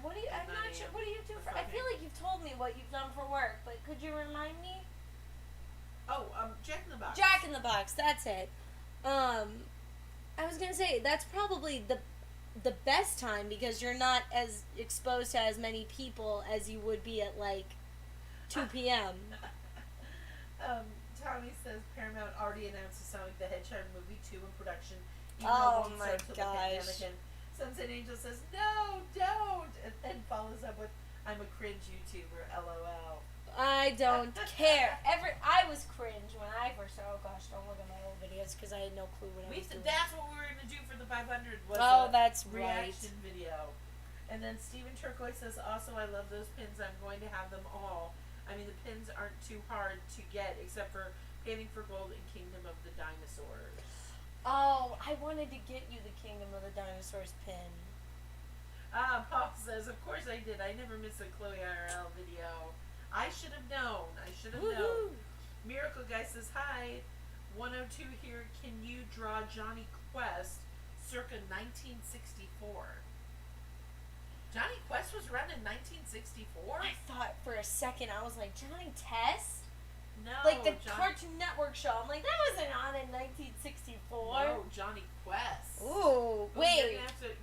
What do you? At I'm 9 not sure. a.m. What do you do or for? I 5 feel a.m. like you've told me what you've done for work, but could you remind me? Oh, Jack in the Box. Jack in the Box. That's it. I was gonna say that's probably the best time because you're not as exposed to as many people as you would be at like 2 p.m. Tommy says Paramount already announced the Sonic the Hedgehog movie 2 in production. Even Oh though it won't my start till the pandemic gosh. ends. Sunset Angel says, "No, don't," and then follows up with, "I'm a cringe YouTuber, LOL." I don't care. I was cringe when I first started. Oh gosh, don't look at my old videos because I had no clue what I was doing. That's what we were gonna do for the 500. Was Oh, a that's right. reaction video. And then Steven Turquoise says, "Also, I love those pins. I'm going to have them all. I mean, the pins aren't too hard to get, except for Panning for Gold and Kingdom of the Dinosaurs." Oh, I wanted to get you the Kingdom of the Dinosaurs pin. Paul says, "Of course I did. I never miss a Chloe IRL video. I should have known. I should have known." Woohoo! Miracle Guy says, "Hi, 102 here. Can you draw Johnny Quest circa 1964? Johnny Quest was around in 1964? I thought for a second I was like Johnny Test, No. like the Johnny, Cartoon Network show. I'm like that wasn't on in 1964. No, Johnny Quest. Ooh, Oh, wait.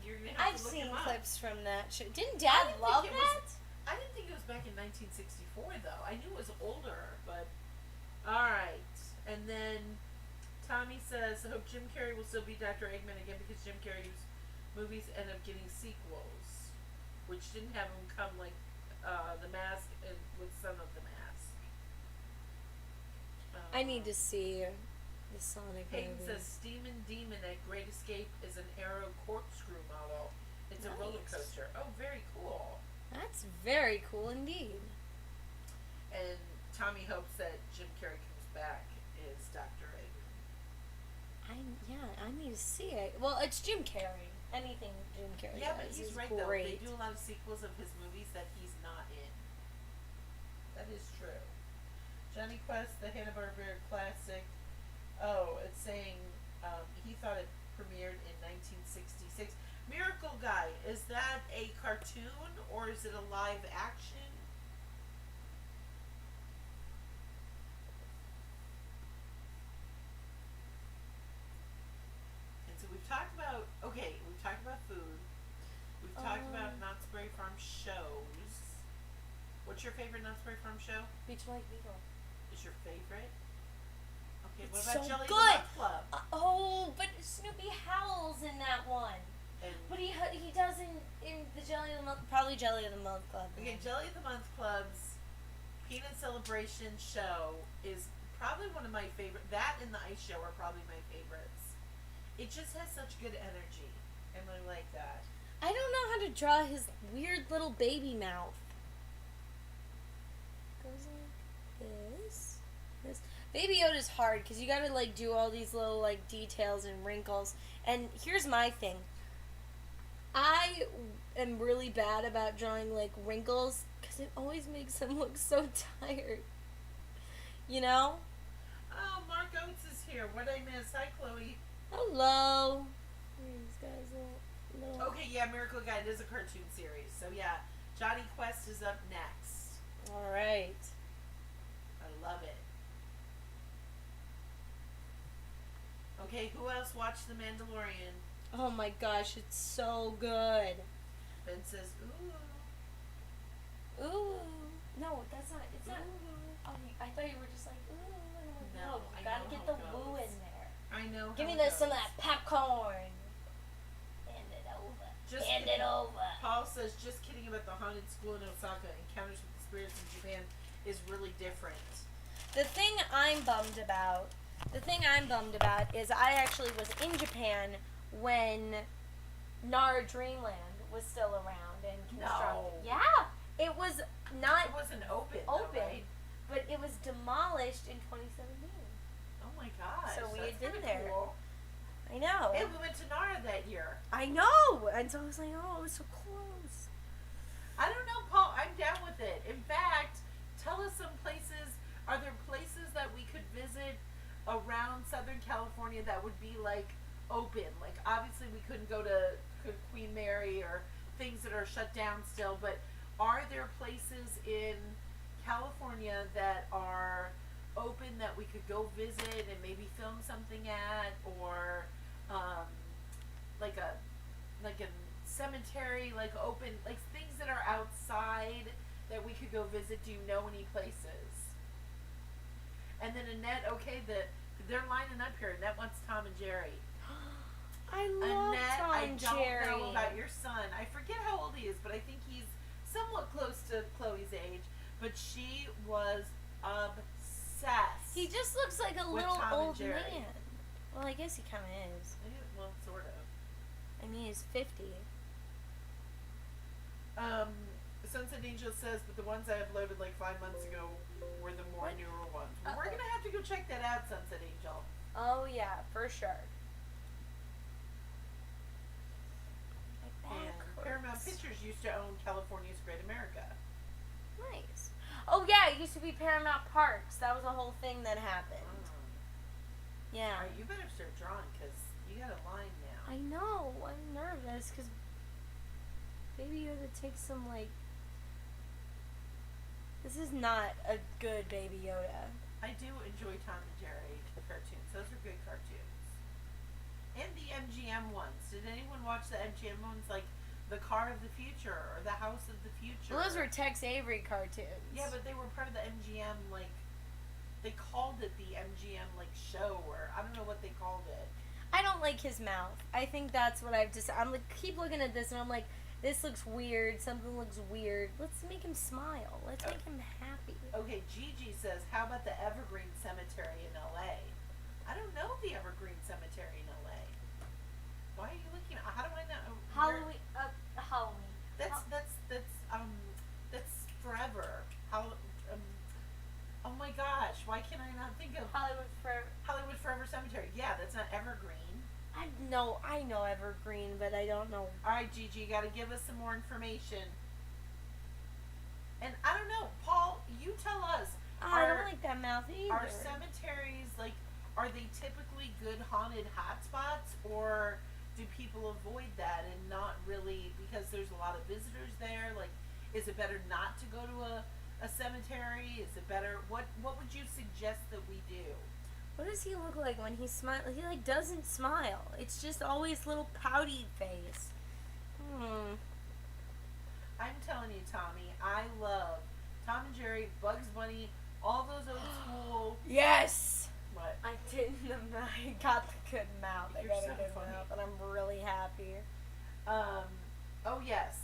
You're gonna have I've to look seen him up. clips from that show. Didn't I Dad didn't love think it was- that? I didn't think it was back in 1964 though. I knew it was older, but alright. And then Tommy says, "I hope Jim Carrey will still be Dr. Eggman again because Jim Carrey's movies end up getting sequels, which didn't have him come like The Mask and with Son of the Mask." I need to see the Sonic Hayden movie. says Steam and Demon at Great Escape is an Aero corkscrew model. It's a roller Nice. coaster. Oh, very cool. That's very cool indeed. And Tommy hopes that Jim Carrey comes back as Dr. Eggman. I need to see it. Well, it's Jim Carrey. Anything Jim Carrey Yeah, but does he's is right though. great. They do a lot of sequels of his movies that he's not in. That is true. Johnny Quest, the Hanna-Barbera classic. Oh, it's saying he thought it premiered in 1966. Miracle Guy, is that a cartoon or is it a live action? And so we've talked about food. We've talked about Knott's Berry Farm shows. What's your favorite Knott's Berry Farm show? Beach Lake Eagle. Is your favorite? Okay, what It's about so Jelly good. the Month Club? Oh, but Snoopy howls in that one. And But he does in the Jelly of the Month, probably Jelly of the Month Club. okay, Jelly of the Month Club's Peanut Celebration show is probably one of my favorite. That and the Ice Show are probably my favorites. It just has such good energy, and I like that. I don't know how to draw his weird little baby mouth. Goes like this. Baby Yoda's hard because you gotta like do all these little like details and wrinkles. And here's my thing. I am really bad about drawing like wrinkles because it always makes them look so tired. You know? Oh, Mark Oates is here. What I miss? Hi, Chloe. Hello. These guys are little. Okay, yeah, Miracle Guide is a cartoon series. So yeah, Johnny Quest is up next. All right. I love it. Okay, who else watched The Mandalorian? Oh my gosh, it's so good. Ben says, ooh. Ooh. No, that's not. It's not. Ooh. Oh, I thought you were just like, ooh. No, you I gotta know get how the it woo goes. in there. I know. Give how me it some of goes. that popcorn. Hand it over. Just Hand it over. Paul says, just kidding about the haunted school in Osaka. Encounters with the spirits in Japan is really different. The thing I'm bummed about is I actually was in Japan when Nara Dreamland was still around and No. constructed. Yeah, it was not It wasn't open. open, Though, right? but it was demolished in 2017. Oh my gosh. So we that's had been kinda there. Cool. I know. And we went to Nara that year. I know, and so I was like, oh, it was so close. I don't know, Paul. I'm down with it. In fact, tell us some places. Are there places that we could visit around Southern California that would be like open? Like obviously we couldn't go to Queen Mary or things that are shut down still, but are there places in California that are open that we could go visit and maybe film something at, or like a cemetery, like open, like things that are outside that we could go visit? Do you know any places? And then Annette, okay, they're lining up here. Annette wants Tom and Jerry. I love Annette, Tom I and don't Jerry. know about your son. I forget how old he is, but I think he's somewhat close to Chloe's age. But she was obsessed. He just looks like a with little Tom and old Jerry. man. Well, I guess he kind of is. Well, sort of. I mean, he's 50. Sunset Angel says, but the ones I uploaded like 5 months ago were the more What? newer ones. Well, Uh-oh. we're gonna have to go check that out, Sunset Angel. Oh yeah, for sure. My back And hurts. Paramount Pictures used to own California's Great America. Nice. Oh yeah, it used to be Paramount Parks. That was a whole thing that happened. Yeah. Alright, you better start drawing because you got a line now. I know. I'm nervous because Baby Yoda takes some like. This is not a good Baby Yoda. I do enjoy Tom and Jerry cartoons. Those are good cartoons. And the MGM ones. Did anyone watch the MGM ones, like the Car of the Future or the House of the Future? Well, those were Tex Avery cartoons. Yeah, but they were part of the MGM, like, they called it the MGM, like, show, or I don't know what they called it. I don't like his mouth. I think that's what I've just. I'm like, keep looking at this, and I'm like, this looks weird. Something looks weird. Let's make him smile. Let's make him happy. Okay, Gigi says, how about the Evergreen Cemetery in LA? I don't know the Evergreen Cemetery in LA. Why are you looking? How do I know? Halloween. Halloween. That's forever. Oh my gosh, why can I not think of Hollywood Forever. Hollywood Forever Cemetery? Yeah, that's not Evergreen. I know Evergreen, but I don't know. Alright, Gigi, you gotta give us some more information. And I don't know, Paul, you tell us. I don't like that mouth either. Are cemeteries, like, are they typically good haunted hotspots, or do people avoid that and not really, because there's a lot of visitors there? Like, is it better not to go to a cemetery? Is it better, what would you suggest that we do? What does he look like when he smiles? He like doesn't smile. It's just always little pouty face. I'm telling you, Tommy, I love Tom and Jerry, Bugs Bunny, all those old school. Yes. What? I didn't. I got the good mouth. I You're got so a good funny. mouth, and I'm really happy. Oh yes.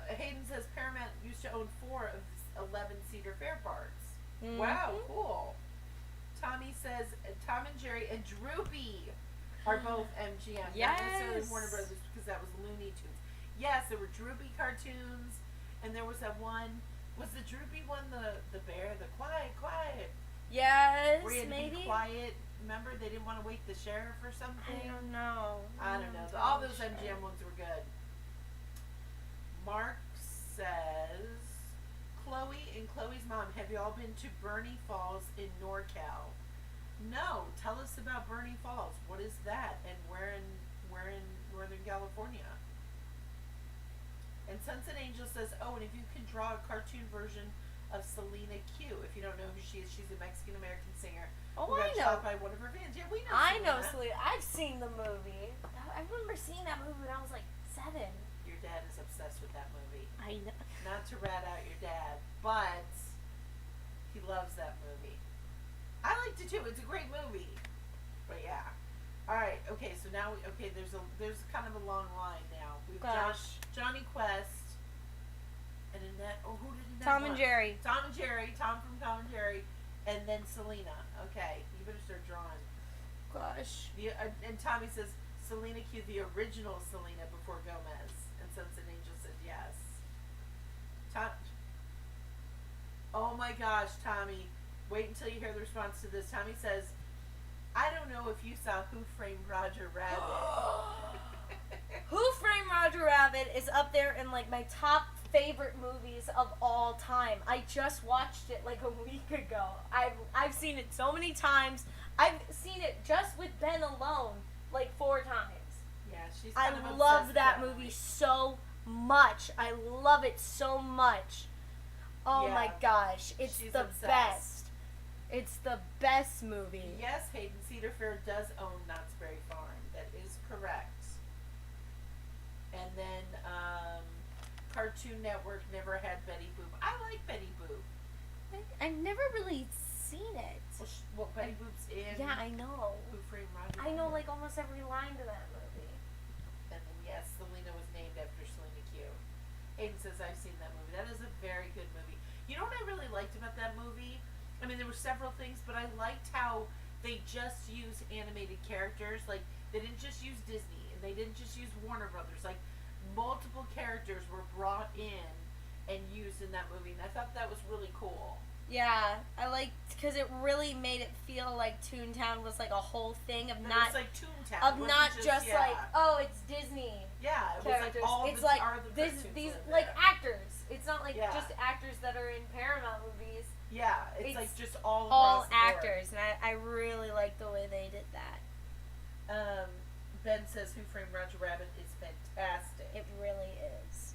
Hayden says Paramount used to own 4 of 11 Cedar Fair parks. Wow, cool. Tommy says Tom and Jerry and Droopy are both MGM. Not necessarily Yes. Warner Brothers, because that was Looney Tunes. Yes, there were Droopy cartoons, and there was that one. Was the Droopy one the bear, the quiet, Yes, where you had to maybe. be quiet? Remember, they didn't want to wake the sheriff or something. I don't know. I don't know. All those MGM ones were good. Mark says, Chloe and Chloe's mom, have you all been to Bernie Falls in NorCal? No. Tell us about Bernie Falls. What is that? And where in Northern California? And Sunset Angel says, oh, and if you can draw a cartoon version of Selena Q. If you don't know who she is, she's a Mexican-American singer Oh, who got I know. shot by one of her fans. Yeah, we know I know Selena. Selena. I've seen the movie. I remember seeing that movie when I was like 7. Your dad is obsessed with that movie. I know. Not to rat out your dad, but he loves that movie. I liked it too. It's a great movie. But yeah. All right. Okay. So now, there's kind of a long line now. We've Gosh. Johnny Quest and Annette. Oh, who did Annette? Tom and want? Jerry. Tom and Jerry. Tom from Tom and Jerry, and then Selena. Okay. You better start drawing. Gosh. And Tommy says Selena Q, the original Selena before Gomez, and Sunset Angel said yes. Oh my gosh, Tommy! Wait until you hear the response to this. Tommy says, "I don't know if you saw Who Framed Roger Rabbit." Who Framed Roger Rabbit is up there in like my top favorite movies of all time. I just watched it like a week ago. I've seen it so many times. I've seen it just with Ben alone like 4 times. Yeah, she's. I Kind of love obsessed that with movie so much. I love it so much. Oh my Yeah. gosh, it's She's the obsessed. best. It's the best movie. Yes, Hayden Cedar Fair does own Knott's Berry Farm. That is correct. And then Cartoon Network never had Betty Boop. I like Betty Boop. I've never really seen it. Well, Betty Boop's in Yeah, I know. Who Framed Roger I know Rabbit. like almost every line to that movie. And then yes, Selena was named after Selena Q. Hayden says I've seen that movie. That is a very good movie. You know what I really liked about that movie? I mean, there were several things, but I liked how they just used animated characters. Like, they didn't just use Disney, and they didn't just use Warner Brothers. Like, multiple characters were brought in and used in that movie, and I thought that was really cool. Yeah, I liked because it really made it feel like Toontown was like a whole thing of And not it's like Toontown. of It wasn't not just yeah. like, oh, it's Disney Yeah, it was characters. like all It's the like are the this cartoons these in like there. actors. It's not like Yeah. just actors that are in Paramount movies. Yeah, it's It's like just all All across the board. actors, and I really like the way they did that. Ben says Who Framed Roger Rabbit is fantastic. It really is.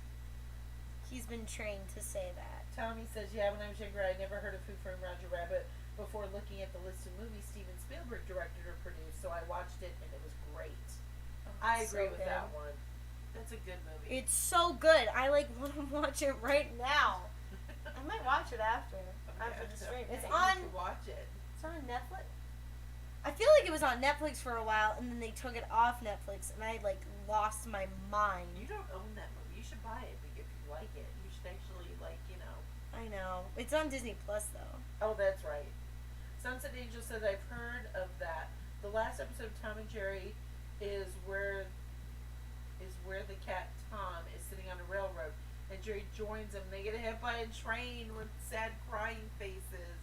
He's been trained to say that. Tommy says, yeah, when I was younger, I never heard of Who Framed Roger Rabbit before looking at the list of movies Steven Spielberg directed or produced, so I watched it and it was great. I It's agree so with good. that one. That's a good movie. It's so good. I like want to watch it right now. I might watch it after the stream. It's You on. should watch it. It's on Netflix. I feel like it was on Netflix for a while, and then they took it off Netflix, and I like lost my mind. You don't own that movie. You should buy it if you like it. You should actually I know it's on Disney Plus though. Oh, that's right. Sunset Angel says I've heard of that. The last episode of Tom and Jerry is where the cat Tom is sitting on a railroad and Jerry joins him. They get hit by a train with sad crying faces.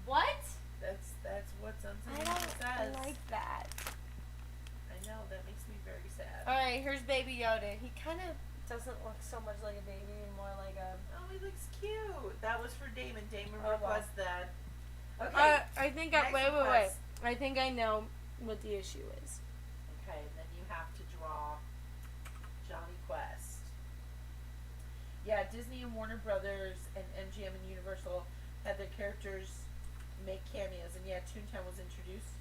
What? That's what Sunset I Angel don't says. like that. I know, that makes me very sad. All right, here's Baby Yoda. He kind of doesn't look so much like a baby, and more like a. Oh, he looks cute. That was for Damon. Damon Oh, wow. requested that. Okay. I think next wait. request. I think I know what the issue is. Okay, and then you have to draw Johnny Quest. Yeah, Disney and Warner Brothers and MGM and Universal had their characters make cameos, and yeah, Toontown was introduced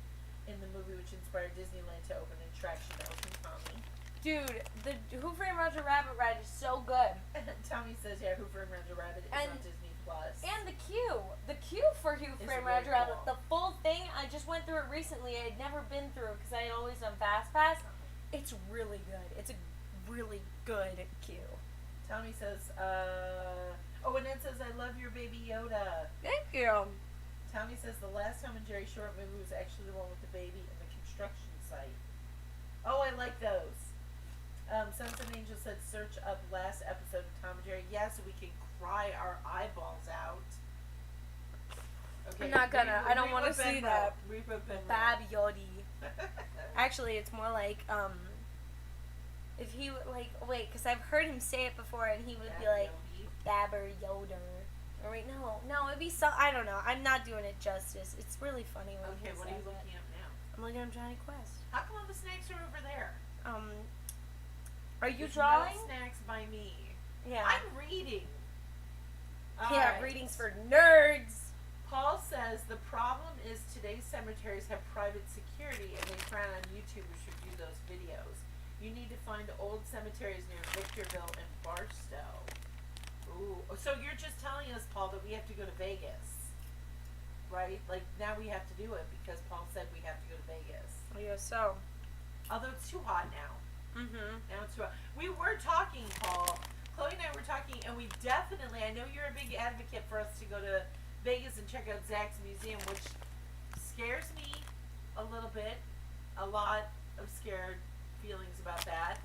in the movie, which inspired Disneyland to open an attraction. That was from Tommy. Dude, the Who Framed Roger Rabbit ride is so good. Tommy says, yeah, Who Framed Roger Rabbit is And- on Disney Plus. And the queue for Who It's Framed really Roger Rabbit, cool. the full thing, I just went through it recently. I had never been through it because I had always done Fast Pass. It's really good. It's a really good queue. Tommy says, oh, and Ed says, I love your Baby Yoda. Thank you. Tommy says the last Tom and Jerry short movie was actually the one with the baby and the construction site. Oh, I like those. Sunset Angel said search up last episode of Tom and Jerry. Yeah, so we can cry our eyeballs out. I'm not gonna. I don't wanna what Ben see wrote. that. Read what Ben wrote. Bab Yodi. Actually, it's more like, if he would, like, wait, because I've heard him say it before, and he would be like, Babber Yoder. Or wait, no, it'd be so, I don't know. I'm not doing it justice. It's really funny when Okay, he what are you says looking it. at now? I'm looking at Johnny Quest. How come all the snacks are over there? Are you There's drawing? No snacks by me. Yeah. I'm reading. Yeah, Alright. readings for nerds. Paul says the problem is today's cemeteries have private security and they frown on YouTubers who do those videos. You need to find old cemeteries near Victorville and Barstow. Ooh, so you're just telling us, Paul, that we have to go to Vegas, right? Like now we have to do it because Paul said we have to go to Vegas. I guess so. Although it's too hot now. Mm-hmm. Now it's too hot. We were talking, Paul. Chloe and I were talking, and we definitely, I know you're a big advocate for us to go to Vegas and check out Zach's museum, which scares me a little bit. A lot of scared feelings about that.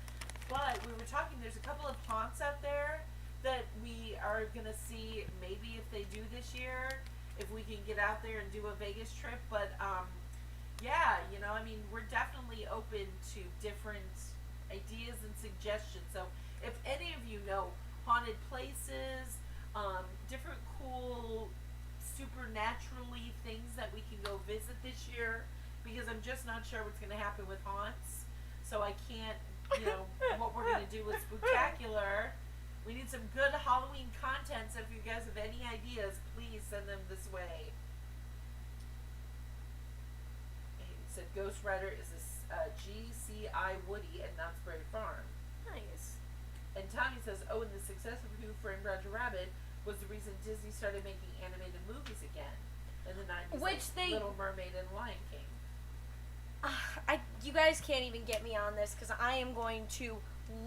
But we were talking, there's a couple of haunts out there that we are going to see maybe if they do this year, if we can get out there and do a Vegas trip. But, yeah, you know, I mean, we're definitely open to different ideas and suggestions. So if any of you know haunted places, different cool supernaturally things that we can go visit this year, because I'm just not sure what's going to happen with haunts. So I can't, you know, what we're going to do with Spooktacular. We need some good Halloween content, so if you guys have any ideas, please send them this way. He said Ghost Rider is a GCI Woody at Knott's Berry Farm. Nice. And Tommy says, oh, and the success of Who Framed Roger Rabbit was the reason Disney started making animated movies again in the 90s. Which like they... Little Mermaid and Lion King. You guys can't even get me on this because I am going to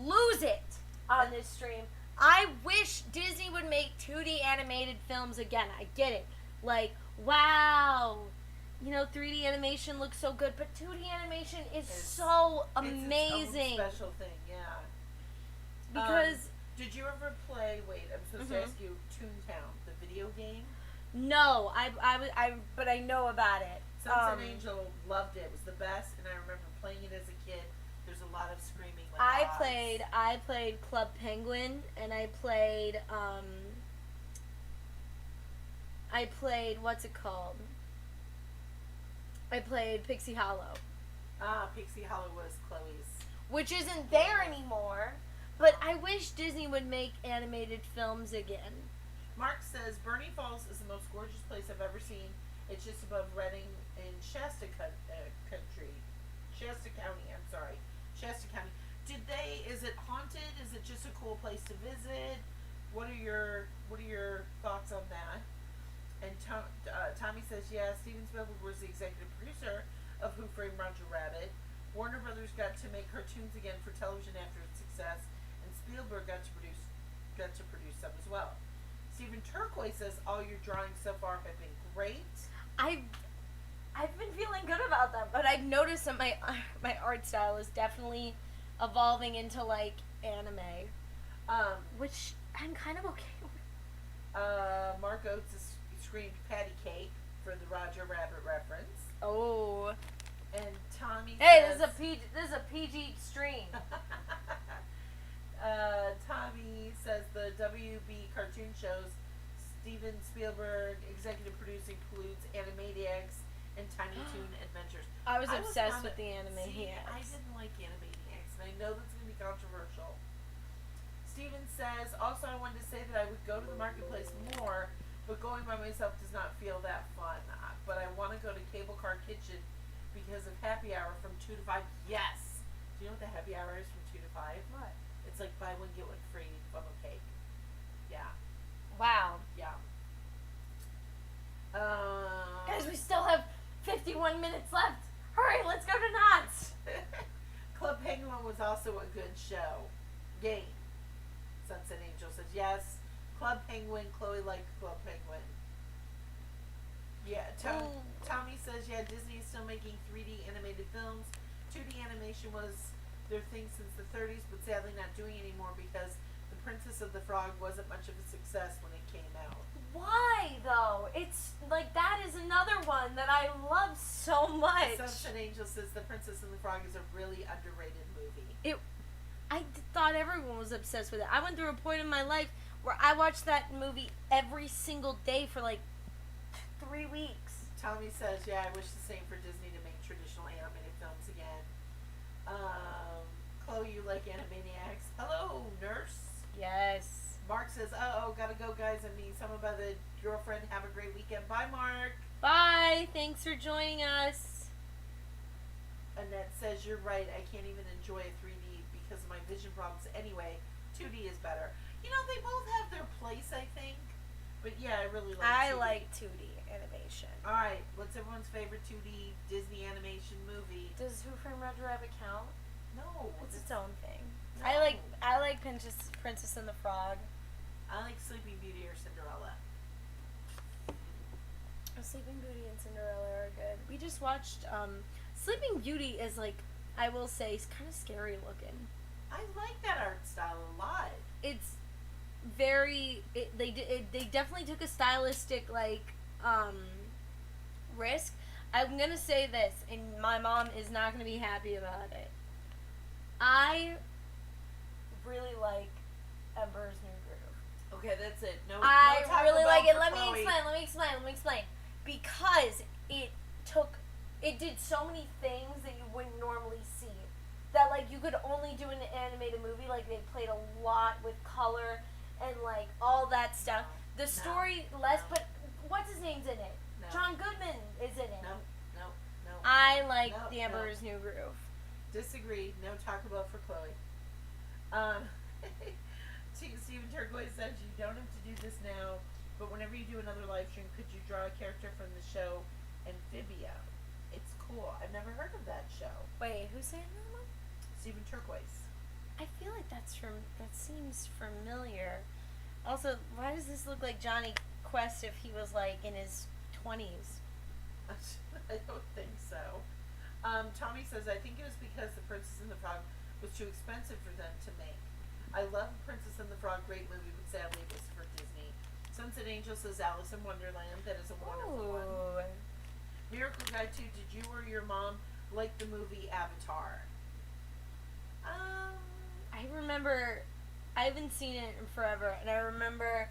lose it on this stream. I wish Disney would make 2D animated films again. I get it. Like, wow. You know, 3D animation looks so good, but 2D animation is so amazing. It's its own special thing, yeah. Because... did you ever play, wait, I'm supposed to ask you, Toontown, the video game? No, but I know about it. Sunset Angel loved it. It was the best, and I remember playing it as a kid. There's a lot of screaming. Like I played Club Penguin, and I played what's it called? I played Pixie Hollow. Pixie Hollow was Chloe's. Which isn't there anymore, but I wish Disney would make animated films again. Mark says, Bernie Falls is the most gorgeous place I've ever seen. It's just above Redding in Shasta County. Shasta County. Is it haunted? Is it just a cool place to visit? What are your thoughts on that? And Tommy says, yeah, Steven Spielberg was the executive producer of Who Framed Roger Rabbit. Warner Brothers got to make cartoons again for television after its success, and Spielberg got to produce some as well. Stephen Turquoise says, all your drawings so far have been great. I've been feeling good about them, but I've noticed that my art style is definitely evolving into like anime, which I'm kind of okay with. Mark Oates has screamed patty cake for the Roger Rabbit reference. Oh. And Tommy says, this is a PG stream. Tommy says the WB cartoon shows Steven Spielberg executive producing includes Animaniacs and Tiny Toon Adventures. I was obsessed with the Animaniacs. I didn't like Animaniacs, and I know that's going to be controversial. Steven says, also I wanted to say that I would go to the marketplace more, but going by myself does not feel that fun. But I want to go to Cable Car Kitchen because of happy hour from 2 to 5. Yes! Do you know what the happy hour is from 2 to 5? What? It's like buy one, get one free funnel cake. Yeah. Wow. Yeah. Guys, we still have 51 minutes left. Hurry, let's go to Knott's. Club Penguin was also a good show. Game. Sunset Angel says yes. Club Penguin. Chloe liked Club Penguin. Yeah. Tommy says yeah. Disney is still making 3D animated films. 2D animation was their thing since the 30s, but sadly not doing anymore because The Princess of the Frog wasn't much of a success when it came out. Why though? It's like that is another one that I love so much. Sunset Angel says The Princess and the Frog is a really underrated movie. I thought everyone was obsessed with it. I went through a point in my life where I watched that movie every single day for like 3 weeks. Tommy says, yeah, I wish the same for Disney to make traditional animated films again. Chloe, you like Animaniacs. Hello, nurse. Yes. Mark says, gotta go, guys. I'm meeting someone by the girlfriend. Have a great weekend. Bye, Mark. Bye. Thanks for joining us. Annette says, you're right. I can't even enjoy a 3D because of my vision problems anyway. 2D is better. You know, they both have their place, I think. But yeah, I really like 2D. I like 2D animation. Alright, what's everyone's favorite 2D Disney animation movie? Does Who Framed Roger Rabbit count? No. It's its own thing. No. I like Princess and the Frog. I like Sleeping Beauty or Cinderella. Sleeping Beauty and Cinderella are good. We just watched Sleeping Beauty is like I will say, is kind of scary looking. I like that art style a lot. It's they definitely took a stylistic risk. I'm gonna say this, and my mom is not gonna be happy about it. I really like Emperor's New Groove. Okay, that's it. No, I no Taco really Bell like it. for Let Chloe. me explain. Because it did so many things that you wouldn't normally see. That, like, you could only do in an animated movie. Like, they played a lot with color and, like, all that stuff. The story, less, No. but what's his name's in it? No. John Goodman is in it. No. I like no, The no. Emperor's New Groove. Disagree. No Taco Bell for Chloe. Stephen Turquoise says you don't have to do this now, but whenever you do another live stream, could you draw a character from the show Amphibia? It's cool. I've never heard of that show. Wait, who's saying that one? Stephen Turquoise. I feel like that seems familiar. Also, why does this look like Johnny Quest if he was, like, in his 20s? I don't think so. Tommy says, I think it was because The Princess and the Frog was too expensive for them to make. I love Princess and the Frog, great movie, but sadly it was for Disney. Sunset Angel says Alice in Wonderland. That is a wonderful one. Ooh. Miracle Guy 2, did you or your mom like the movie Avatar? I remember, I haven't seen it in forever, and I remember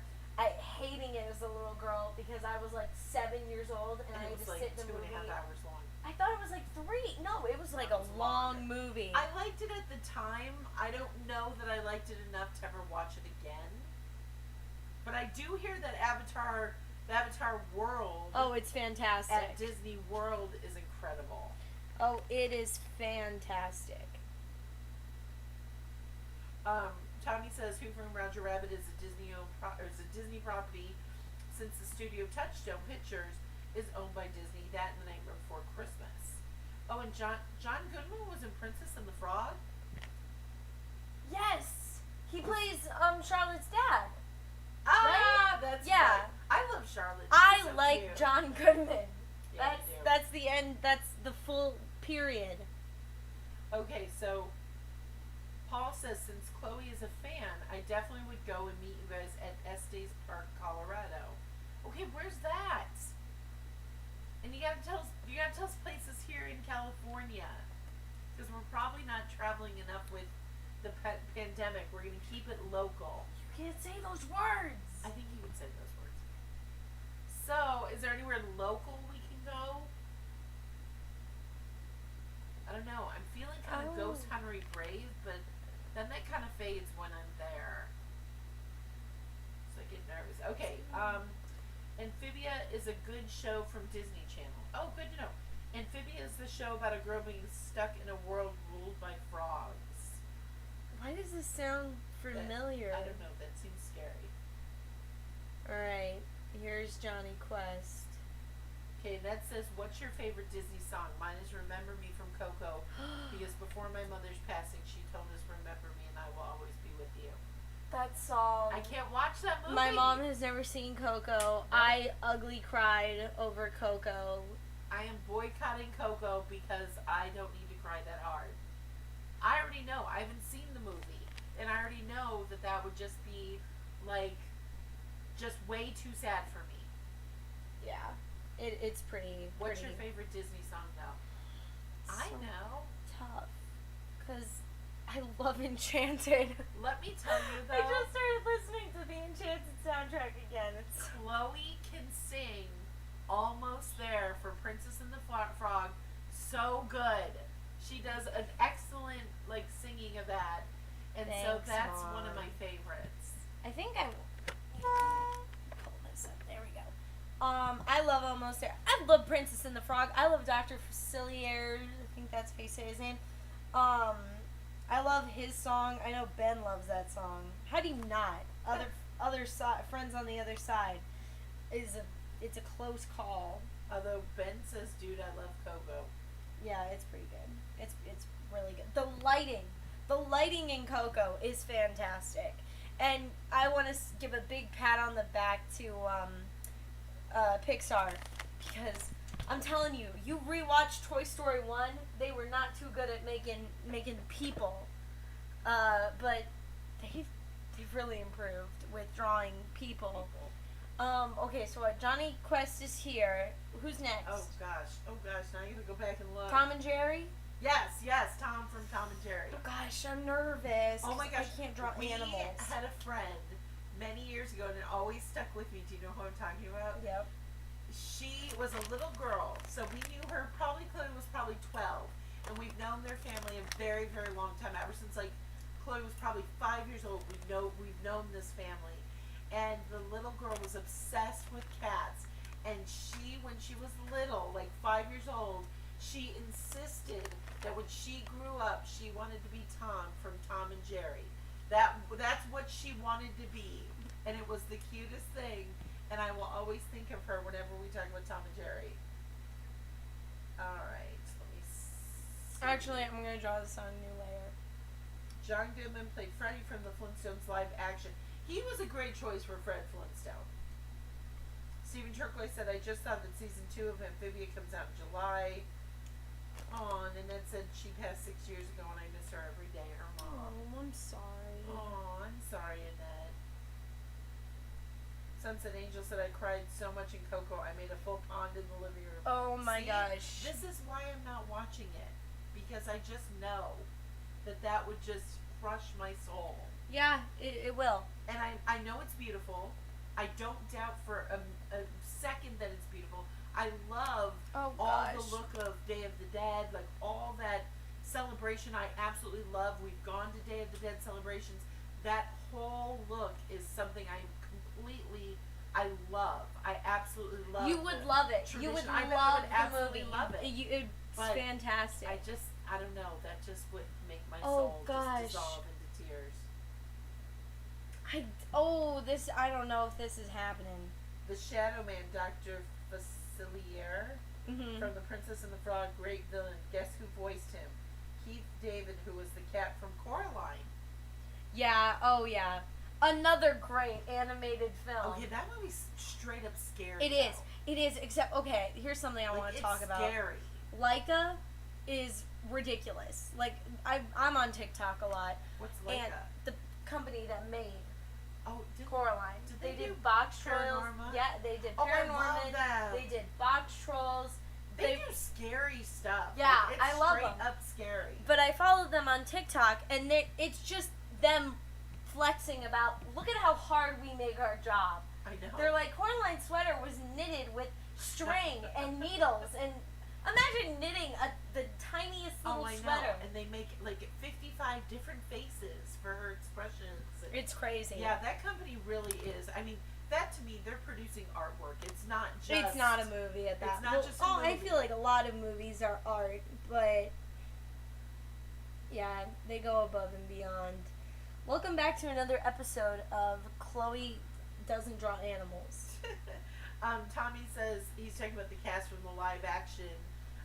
hating it as a little girl because I was like 7 years old and I it had was to like sit in the movie. 2.5 hours long. I thought it was like 3. No, it was like No, a it was long longer. movie. I liked it at the time. I don't know that I liked it enough to ever watch it again. But I do hear that the Avatar world Oh, it's fantastic. at Disney World is incredible. Oh, it is fantastic. Tommy says Who Framed Roger Rabbit is a Disney property since the studio Touchstone Pictures is owned by Disney. That and The Nightmare Before Christmas. Oh, and John Goodman was in Princess and the Frog. Yes, he plays Charlotte's dad. Ah, that's Yeah. right. I love Charlotte. I She's so like cute. John Goodman. Yeah, you do. That's the end. That's the full period. Okay, so Paul says, since Chloe is a fan, I definitely would go and meet you guys at Estes Park, Colorado. Okay, where's that? And you gotta tell us places here in California, because we're probably not traveling enough with the pandemic. We're gonna keep it local. You can't say those words. I think you would say those words. So, is there anywhere local we can go? I don't know. I'm feeling kind of ghost huntery brave, but then that kind of fades when I'm there. So I get nervous. Okay, Amphibia is a good show from Disney Channel. Oh, good to know. Amphibia is the show about a girl being stuck in a world ruled by frogs. Why does this sound familiar? I don't know. That seems scary. Alright, here's Johnny Quest. Okay, Ned says, what's your favorite Disney song? Mine is Remember Me from Coco, because before my mother's passing, she told us, remember me and I will always be with you. That song. I can't watch that movie. My mom has never seen Coco. I ugly cried over Coco. I am boycotting Coco because I don't need to cry that hard. I already know. I haven't seen the movie. And I already know that that would just be, like, just way too sad for me. Yeah. It's pretty. What's your favorite Disney song, though? I So know. tough. Because I love Enchanted. Let me tell you, though. I just started listening to the Enchanted soundtrack again. It's Chloe can sing Almost There for Princess and the Frog so good. She does an excellent, like, singing of that. And so Thanks, that's Mom. one of my favorites. I think I pull this up. There we go. I love Almost There. I love Princess and the Frog. I love Dr. Facilier. I think that's how you say his name. I love his song. I know Ben loves that song. How do you not? Other side, Friends on the Other Side it's a close call. Although Ben says, dude, I love Coco. Yeah, it's pretty good. It's really good. The lighting in Coco is fantastic, and I want to give a big pat on the back to Pixar because I'm telling you, you rewatch Toy Story 1, they were not too good at making people. But they've really improved with drawing people. Okay, so what? Johnny Quest is here. Who's next? Oh gosh. Now you gotta go back and look. Tom and Jerry? Yes, Tom from Tom and Jerry. Oh gosh, I'm nervous. Oh my 'cause gosh, I can't draw we animals. had a friend many years ago, and it always stuck with me. Do you know who I'm talking about? Yep. She was a little girl, so we knew her. Chloe was probably 12, and we've known their family a very, very long time. Ever since like Chloe was probably 5 years old, we've known this family, and the little girl was obsessed with cats. And when she was little, like 5 years old, she insisted that when she grew up, she wanted to be Tom from Tom and Jerry. That's what she wanted to be, and it was the cutest thing. And I will always think of her whenever we talk about Tom and Jerry. All right, let me see. Actually, I'm gonna draw this on a new layer. John Goodman played Freddy from the Flintstones live action. He was a great choice for Fred Flintstone. Stephen Turquoise said, I just thought that season 2 of Amphibia comes out in July. Oh, and Annette said she passed 6 years ago and I miss her every day, her mom. Oh, I'm sorry. Oh, I'm sorry, Annette. Sunset Angel said, I cried so much in Coco, I made a full pond in the living room. Oh my See, gosh. This is why I'm not watching it. Because I just know that would just crush my soul. Yeah, it will. And I know it's beautiful. I don't doubt for a second that it's beautiful. I love Oh all gosh. the look of Day of the Dead, like all that celebration. I absolutely love. We've gone to Day of the Dead celebrations. That whole look is something I love. I absolutely love. You would love it. You would tradition. I bet I love would the absolutely movie. love it. It's But fantastic. I don't know. That just would make my Oh, soul gosh. just dissolve into tears. I don't know if this is happening. The Shadow Man, Dr. Facilier, Mm-hmm. from The Princess and the Frog, great villain. Guess who voiced him? Keith David, who was the cat from Coraline. Yeah. Oh yeah. Another great animated film. Oh yeah, that movie's straight up scary. It is. It is. Except, okay, here's something I want to talk about. Scary. Leica is ridiculous. Like I'm on TikTok a lot, What's Leica? and the company that made Oh, Coraline. Did They they did do Box Trolls. Paranorma? Yeah, they did Oh, I love Paranorman. that. They did Box Trolls. They do scary stuff. Yeah, Like, it's I love straight them. up scary. But I follow them on TikTok, and it's just them flexing about, look at how hard we make our job. I know. They're like, Coraline sweater was knitted with string and needles, and imagine knitting the tiniest little oh, I sweater. know. And they make like 55 different faces for her expressions. And It's crazy. yeah, that company really is. I mean, that to me, they're producing artwork. It's not just. It's not a movie at that. It's not just a I movie. feel like a lot of movies are art, but yeah, they go above and beyond. Welcome back to another episode of Chloe Doesn't Draw Animals. Tommy says he's talking about the cast from the live action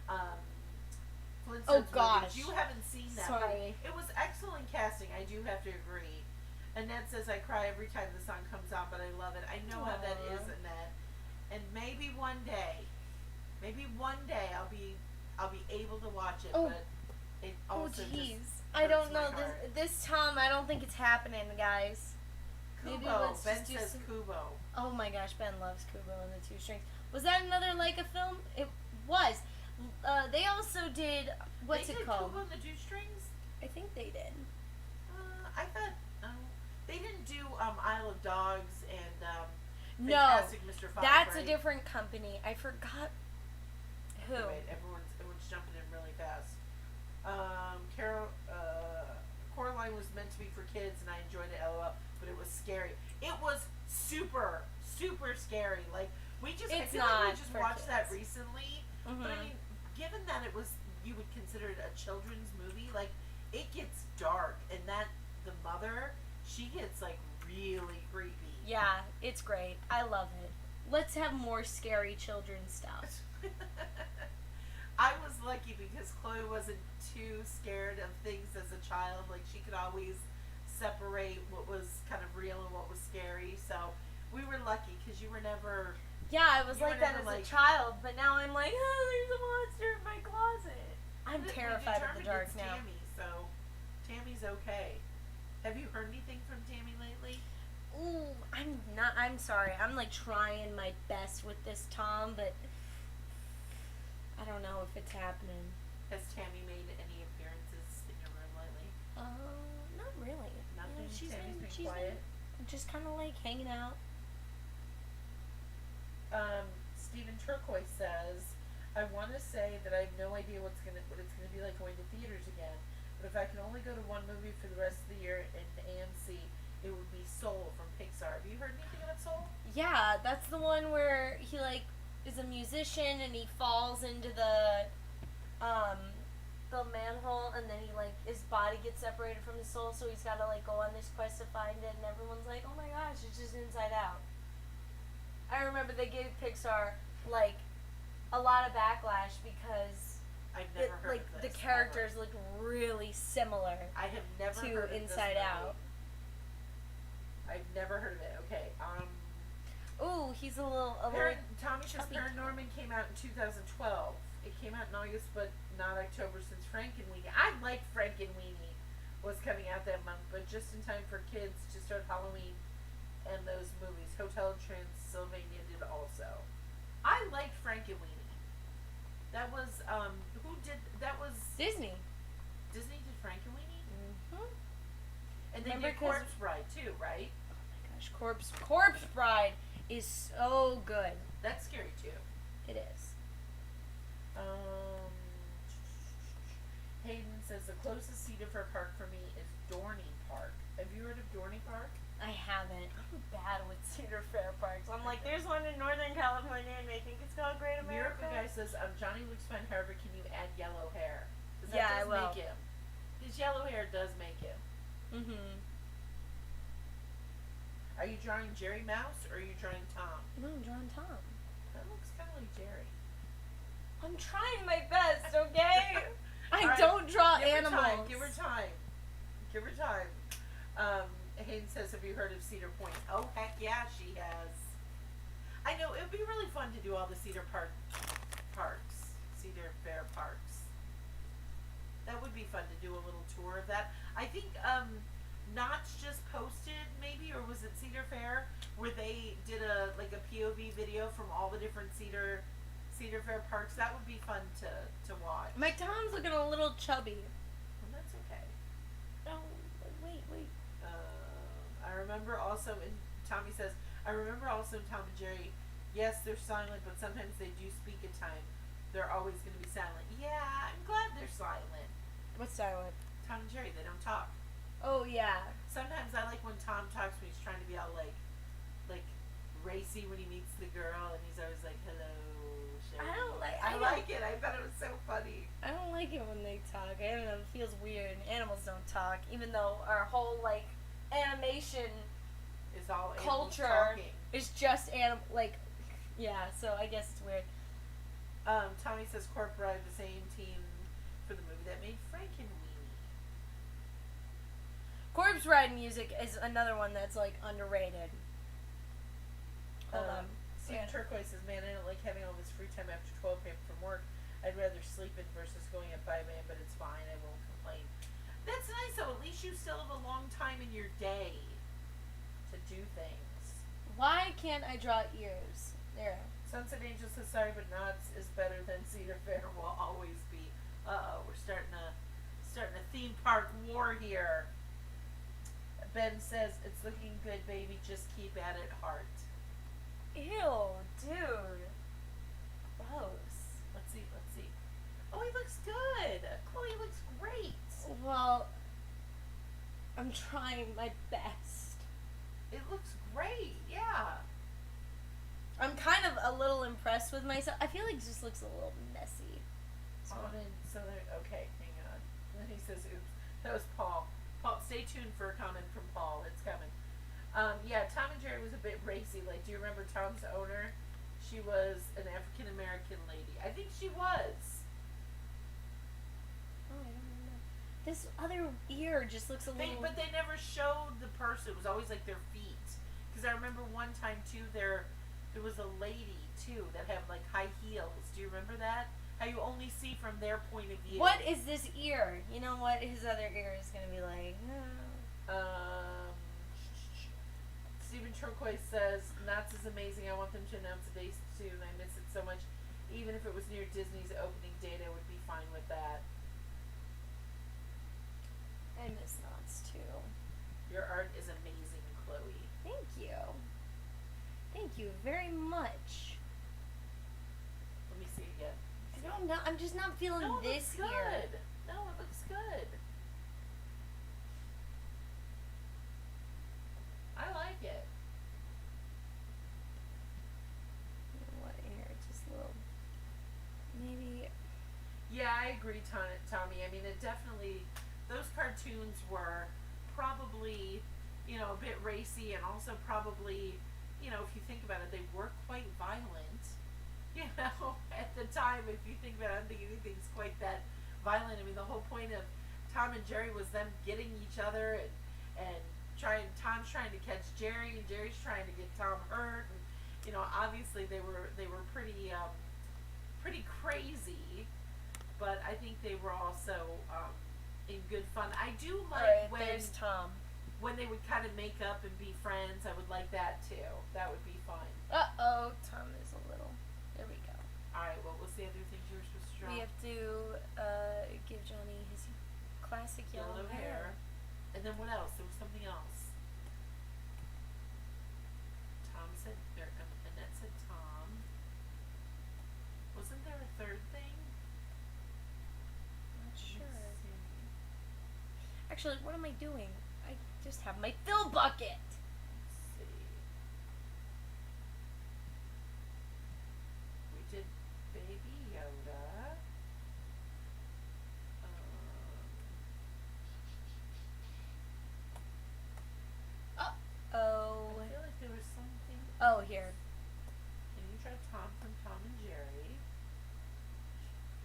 Flintstones Oh, movie. gosh. You haven't seen that. Sorry. But it was excellent casting. I do have to agree. Annette says, I cry every time the song comes on, but I love it. I know how that Aw. is, Annette. And maybe one day I'll be able to watch it, Oh. but it Oh also jeez, just I hurts don't my know heart. this Tom. I don't think it's happening, guys. Maybe Kubo. let's Ben just do says some- Kubo. Oh my gosh, Ben loves Kubo and the Two Strings. Was that another Leica film? It was. They also did what's they it did called? Kubo and the Two Strings? I think they did. I thought they didn't do Isle of Dogs and No, Fantastic Mr. Fox. that's right? a different company. I forgot who. Okay, wait, everyone's jumping in really fast. Coraline was meant to be for kids, and I enjoyed it, LOL, but it was scary. It was super, super scary. Like I It's feel like not we just for watched that kids. recently, but I Mhm. mean, given that it was, you would consider it a children's movie, like it gets dark, and the mother, she gets like really creepy. Yeah, it's great. I love it. Let's have more scary children's stuff. I was lucky because Chloe wasn't too scared of things as a child. Like she could always separate what was kind of real and what was scary. So we were lucky because you were never Yeah, I was You were like that never as like- a child, but now I'm like, oh, there's a monster in my closet. I'm We terrified of the determined dark it's now. Tammy, so Tammy's okay. Have you heard anything from Tammy lately? Ooh, I'm not. I'm sorry. I'm like trying my best with this Tom, but I don't know if it's happening. Has Tammy made any appearances in your room lately? Not really. Nothing. She's Tammy's been she's quiet. just kind of like hanging out. Stephen Turquoise says, I want to say that I have no idea what it's gonna be like going to theaters again. But if I can only go to one movie for the rest of the year in AMC, it would be Soul from Pixar. Have you heard anything about Soul? Yeah, that's the one where he like is a musician and he falls into the manhole, and then he like his body gets separated from his soul, so he's got to like go on this quest to find it, and everyone's like, oh my gosh, it's just Inside Out. I remember they gave Pixar like a lot of backlash because I've never heard like of the this. characters looked really similar I have never to heard of Inside this Out. movie. I've never heard of it. Okay. Ooh, he's a little Tommy says chubby. Paranorman came out in 2012. It came out in August, but not October since Frankenweenie. I like Frankenweenie was coming out that month, but just in time for kids to start Halloween and those movies. Hotel Transylvania did also. I liked Frankenweenie. That was who did that was Disney. Disney did Frankenweenie? Mm-hmm. And they Remember did 'cause- Corpse Bride too, right? Oh my gosh, Corpse Bride is so good. That's scary too. It is. Hayden says the closest Cedar Fair park for me is Dorney Park. Have you heard of Dorney Park? I haven't. I'm bad with Cedar Fair parks. I'm like, there's one in Northern California, and I think it's called Great America. Miracle Guy says Johnny looks fine. However, can you add yellow hair? 'Cause that Yeah, I does will. make him. His yellow hair does make him. Mm-hmm. Are you drawing Jerry Mouse or are you drawing Tom? No, I'm drawing Tom. That looks kind of like Jerry. I'm trying my best, okay? I Alright, don't draw Give her animals. time. Give her time. Give her time. Hayden says, have you heard of Cedar Point? Oh, heck yeah, she has. I know, it would be really fun to do all the Cedar Fair parks. That would be fun to do a little tour of that. I think, Notch just posted, maybe, or was it Cedar Fair, where they did a POV video from all the different Cedar Fair parks. That would be fun to watch. My Tom's looking a little chubby. Well, that's okay. Oh, wait. I remember also in Tommy says, I remember also in Tom and Jerry, yes, they're silent, but sometimes they do speak at time. They're always going to be silent. Yeah, I'm glad they're silent. What's silent? Tom and Jerry, they don't talk. Oh, yeah. Sometimes I like when Tom talks when he's trying to be all like racy when he meets the girl, and he's always like, hello, Sherry. I don't like- I I like it. I thought it was so funny. I don't like it when they talk. I don't know. It feels weird. Animals don't talk, even though our whole, animation It's all animals culture talking. is just yeah, so I guess it's weird. Tommy says Corp Bride, the same team for the movie that made Frankenweenie. Corpse Bride music is another one that's, underrated. Hold on. Steve Yeah. Turquoise says, man, I don't like having all this free time after 12 p.m. from work. I'd rather sleep in versus going at 5 a.m., but it's fine. I won't complain. That's nice, though. At least you still have a long time in your day to do things. Why can't I draw ears? There. Sunset Angel says, sorry, but Knott's is better than Cedar Fair will always be. Uh-oh, we're starting a theme park war here. Ben says, it's looking good, baby. Just keep at it, heart. Ew, dude. Gross. Let's see. Oh, he looks good. Chloe looks great. Well, I'm trying my best. It looks great. Yeah. I'm kind of a little impressed with myself. I feel like it just looks a little messy. So Okay, hang on. And then he says, oops. That was Paul. Paul, stay tuned for a comment from Paul. It's coming. Yeah, Tom and Jerry was a bit racy. Do you remember Tom's owner? She was an African American lady. I think she was. Oh, I don't remember. This other ear just looks a little. But they never showed the person. It was always their feet. Because I remember one time too, their There was a lady too that had like high heels. Do you remember that? How you only see from their point of view. What is this ear? You know what his other ear is gonna be like? Um, Stephen Turquoise says, Knott's is amazing. I want them to announce a date soon. I miss it so much. Even if it was near Disney's opening date, I would be fine with that. I miss Knots too. Your art is amazing, Chloe. Thank you. Thank you very much. Let me see again. I don't know. I'm just not feeling No, it this looks ear. good. No, it looks good. I like it. What ear? Just a little. Maybe. Yeah, I agree, Tommy. I mean, it definitely, those cartoons were probably, a bit racy, and also probably, if you think about it, they were quite violent. At the time, if you think about it, I don't think anything's quite that violent. I mean, the whole point of Tom and Jerry was them getting each other and Tom's trying to catch Jerry, and Jerry's trying to get Tom hurt, and obviously they were pretty pretty crazy, but I think they were also in good fun. I do like Alright, there's Tom. when they would kind of make up and be friends. I would like that too. That would be fun. Tom is a little. There we go. All right. What was the other thing you were supposed to draw? We have to give Johnny his classic yellow hair. And then what else? There was something else. Tom said, Annette said Tom. Wasn't there a third thing? Not Let's sure. see. Actually, what am I doing? I just have my fill bucket. Let's see. We did Baby Yoda. Oh. I feel like there was something. Oh, here. Can you try Tom from Tom and Jerry?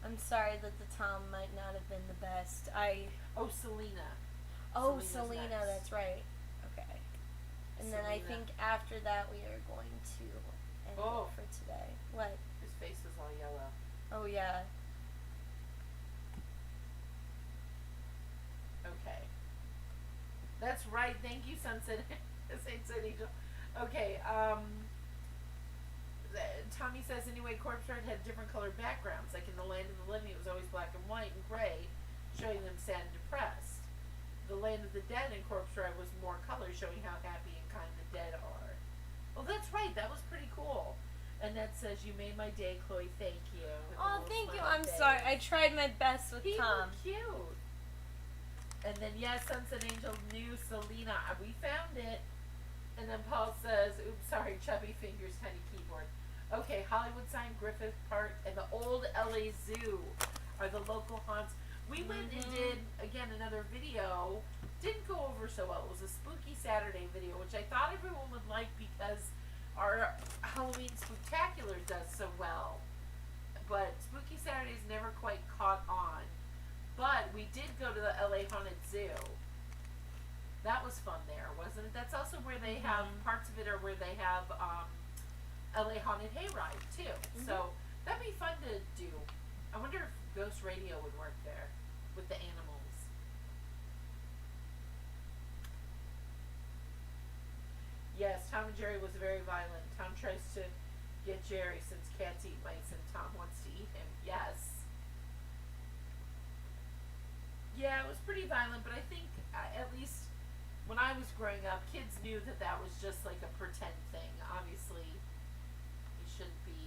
I'm sorry that the Tom might not have been the best. Oh, Selena. Oh, Selena's Selena, next. that's right. Okay. And then I Selena. think after that we are going to end Oh. it for today. What? His face was all yellow. Oh, yeah. Okay. That's right. Thank you, Sunset Saint Angel. Okay. Tommy says anyway, Corpse Bride had different colored backgrounds. Like in the Land of the Living, it was always black and white and gray, showing them sad and depressed. The Land of the Dead in Corpse Bride was more color, showing how happy and kind the dead are. Well, that's right. That was pretty cool. Annette says, "You made my day, Chloe. Thank you." With a Oh, little thank you. smiley I'm face. sorry. I tried my best with He Tom. looked cute. And then, yes, Sunset Angel knew Selena. We found it. And then Paul says, oops, sorry, chubby fingers, tiny keyboard. Okay, Hollywood sign, Griffith Park, and the old LA Zoo are the local haunts. We went and did, again, another video. Didn't go over so well. It was a Spooky Saturday video, which I thought everyone would like because our Halloween Spooktacular does so well. But Spooky Saturdays never quite caught on. But we did go to the LA Haunted Zoo. That was fun there, wasn't it? That's also where they have, parts of it are where they have LA Haunted Hayride too. So that'd be fun to do. I wonder if Ghost Radio would work there with the animals. Yes, Tom and Jerry was very violent. Tom tries to get Jerry since cats eat mice and Tom wants to eat him. Yes. Yeah, it was pretty violent, but I think at least when I was growing up, kids knew that that was just like a pretend thing. Obviously, you shouldn't be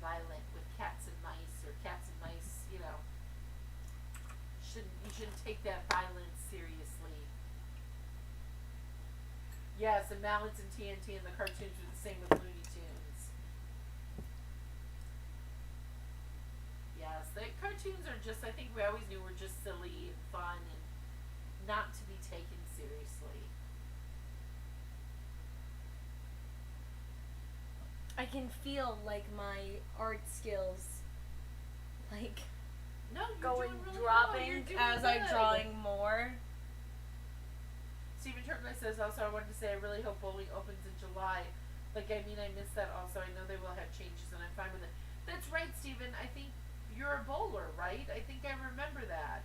violent with cats and mice, or cats and mice, you shouldn't take that violence seriously. Yes, and Mallets and TNT and the cartoons were the same with Looney Tunes. Yes, the cartoons are just, I think we always knew were just silly and fun and not to be taken seriously. I can feel like my art skills, like No, you're going doing really dropping well. You're doing as I'm good. drawing more. Stephen Turkley says also, I wanted to say I really hope bowling opens in July. Like, I mean, I missed that also. I know they will have changes, and I'm fine with it. That's right, Steven. I think you're a bowler, right? I think I remember that.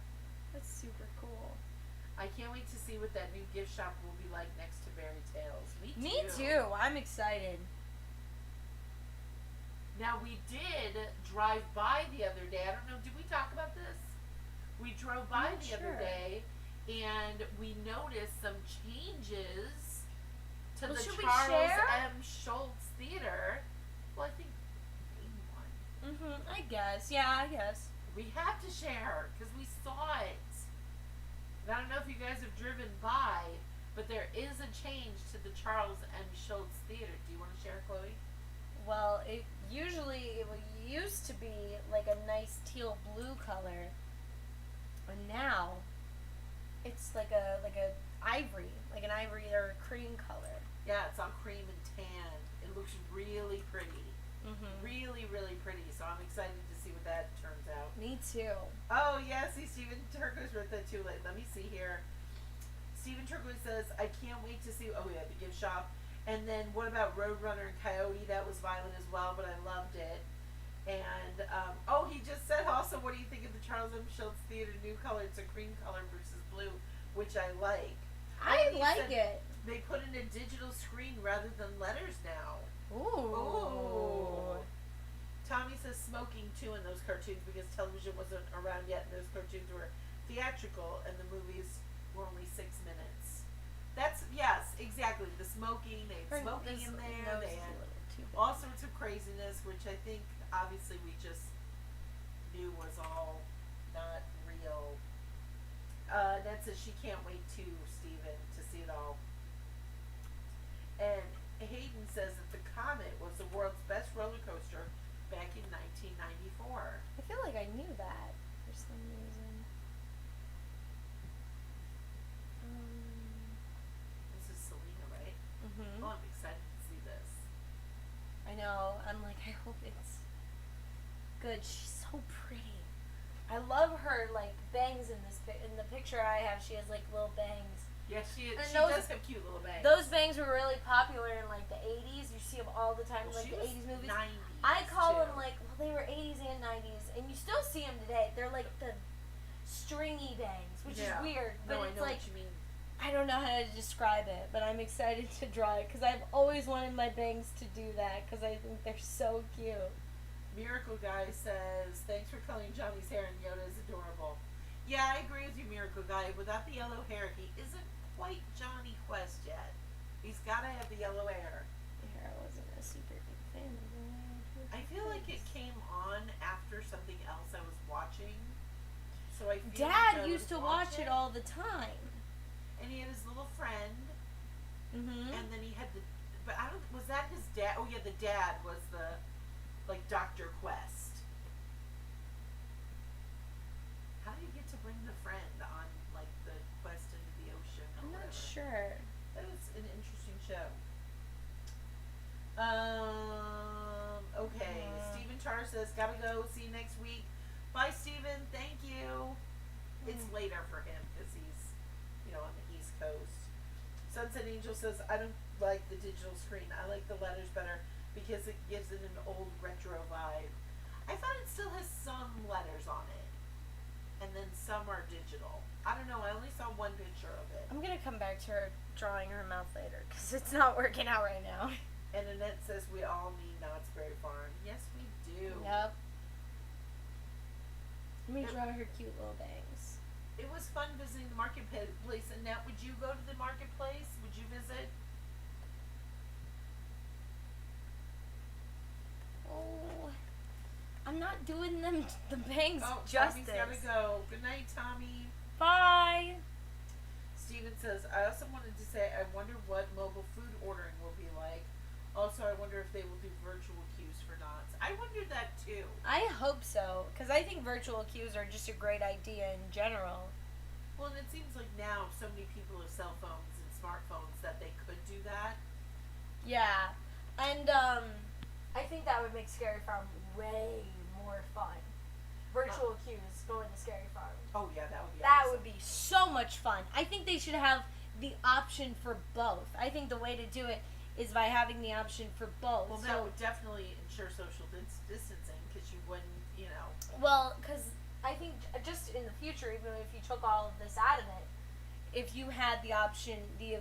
That's super cool. I can't wait to see what that new gift shop will be like next to Fairy Tales. Me too. I'm excited. Now, we did drive by the other day. I don't know, did we talk about this? We drove by Not the other sure. day, and we noticed some changes to Well, the should we Charles share? M. Schultz Theater. Well, I think main one. I guess. Yeah, I guess. We have to share because we saw it. And I don't know if you guys have driven by, but there is a change to the Charles M. Schultz Theater. Do you want to share, Chloe? Well, it used to be like a nice teal blue color, and now it's like a ivory, like an ivory or a cream color. Yeah, it's all cream and tan. It looks really pretty. Mm-hmm. Really, really pretty. So I'm excited to see what that turns out. Me too. Oh, yeah, see, Stephen Turquoise wrote that too. Let me see here. Stephen Turquoise says, I can't wait to see, oh yeah, the gift shop. And then what about Roadrunner and Coyote? That was violent as well, but I loved it. And, oh, he just said also, what do you think of the Charles M. Schultz Theater new color? It's a cream color versus blue, which I like. I And he like said it. They put in a digital screen rather than letters now. Ooh. Ooh. Tommy says smoking too in those cartoons because television wasn't around yet and those cartoons were theatrical and the movies were only 6 minutes. That's, yes, exactly. The smoking, they had smoking in there, they had all sorts of craziness, which I think obviously we just knew was all not real. Ned says she can't wait to, Steven, to see it all. And Hayden says that the Comet was the world's best roller coaster back in 1994. I feel like I knew that for some reason. This is Selena, right? Mm-hmm. Oh, I'm excited to see this. I know. I'm like, I hope it's good. She's so pretty. I love her like bangs in in the picture I have. She has like little bangs. Yeah, she And does have cute little bangs. Those bangs were really popular in like the 80s. You see them all the time in Well, like she the was 80s movies. 90s I call too. them like, well, they were 80s and 90s, and you still see them today. They're like the stringy bangs, which Yeah. is weird, but No, I it's know like, what you mean. I don't know how to describe it, but I'm excited to draw it because I've always wanted my bangs to do that because I think they're so cute. Miracle Guy says, thanks for coloring Johnny's hair and Yoda is adorable. Yeah, I agree with you, Miracle Guy. Without the yellow hair, he isn't quite Johnny Quest yet. He's got to have the yellow hair. Here, I wasn't a super big fan of that. I feel like it came on after something else I was watching. So I feel like Dad I used would to watch it all the time. And he had his little friend, Mm-hmm. and then he had the, but I don't, was that his dad? Oh yeah, the dad was the, like, Dr. Quest. How do you get to bring the friend on, like, the quest into the ocean or I'm not whatever? sure. That was an interesting show. Okay. Stephen Char says, gotta go. See you next week. Bye, Stephen. Thank you. It's later for him because he's, on the East Coast. Sunset Angel says, I don't like the digital screen. I like the letters better because it gives it an old retro vibe. I thought it still has some letters on it. And then some are digital. I don't know. I only saw one picture of it. I'm gonna come back to her drawing her mouth later because it's not working out right now. And Annette says we all need Knott's Berry Farm. Yes, we do. Yep. Let me draw her cute little bangs. It was fun visiting the marketplace. Annette, would you go to the marketplace? Would you visit? Oh, I'm not doing them the bangs Oh, justice. Tommy's gotta go. Good night, Tommy. Bye. Steven says, I also wanted to say, I wonder what mobile food ordering will be like. Also, I wonder if they will do virtual queues for Knott's. I wonder that too. I hope so because I think virtual queues are just a great idea in general. Well, and it seems like now so many people have cell phones and smartphones that they could do that. Yeah, and I think that would make Scary Farm way more fun. Virtual queues going to Scary Farm. Oh yeah, that would be That awesome. would be so much fun. I think they should have the option for both. I think the way to do it is by having the option for both. Well, that would definitely ensure social distancing because you wouldn't, you know. Well, because I think just in the future, even if you took all of this out of it, if you had the option, the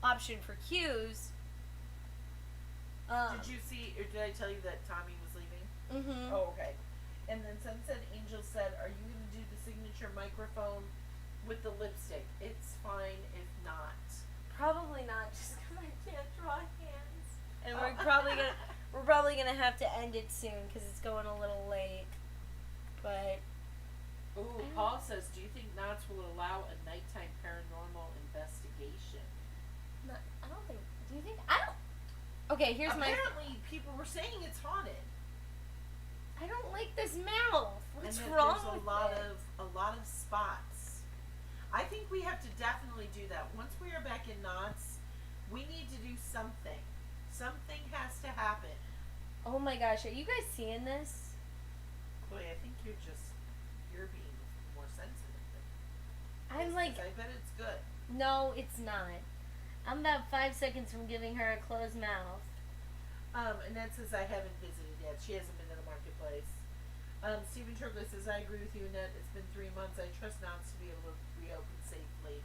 option for cues. Did you see, or did I tell you that Tommy was leaving? Mm-hmm. Oh, okay. And then Sunset Angel said, "Are you going to do the signature microphone with the lipstick? It's fine if not." Probably not, just because I can't draw hands. And Oh. we're probably gonna have to end it soon because it's going a little late. But Ooh, Paul says, "Do you think Knott's will allow a nighttime paranormal investigation?" no, I don't think. Do you think? I don't. Okay, here's Apparently, people were saying it's haunted. I don't like this mouth. What's and that wrong there's with it? a lot of spots. I think we have to definitely do that. Once we are back in Knott's, we need to do something. Something has to happen. Oh my gosh, are you guys seeing this? Boy, I think you're being more sensitive than I'm this, like, 'cause I bet it's good. no, it's not. I'm about 5 seconds from giving her a closed mouth. Annette says, "I haven't visited yet. She hasn't been to the marketplace." Stephen Turkley says, "I agree with you, Annette. It's been 3 months. I trust Knott's to be able to reopen safely."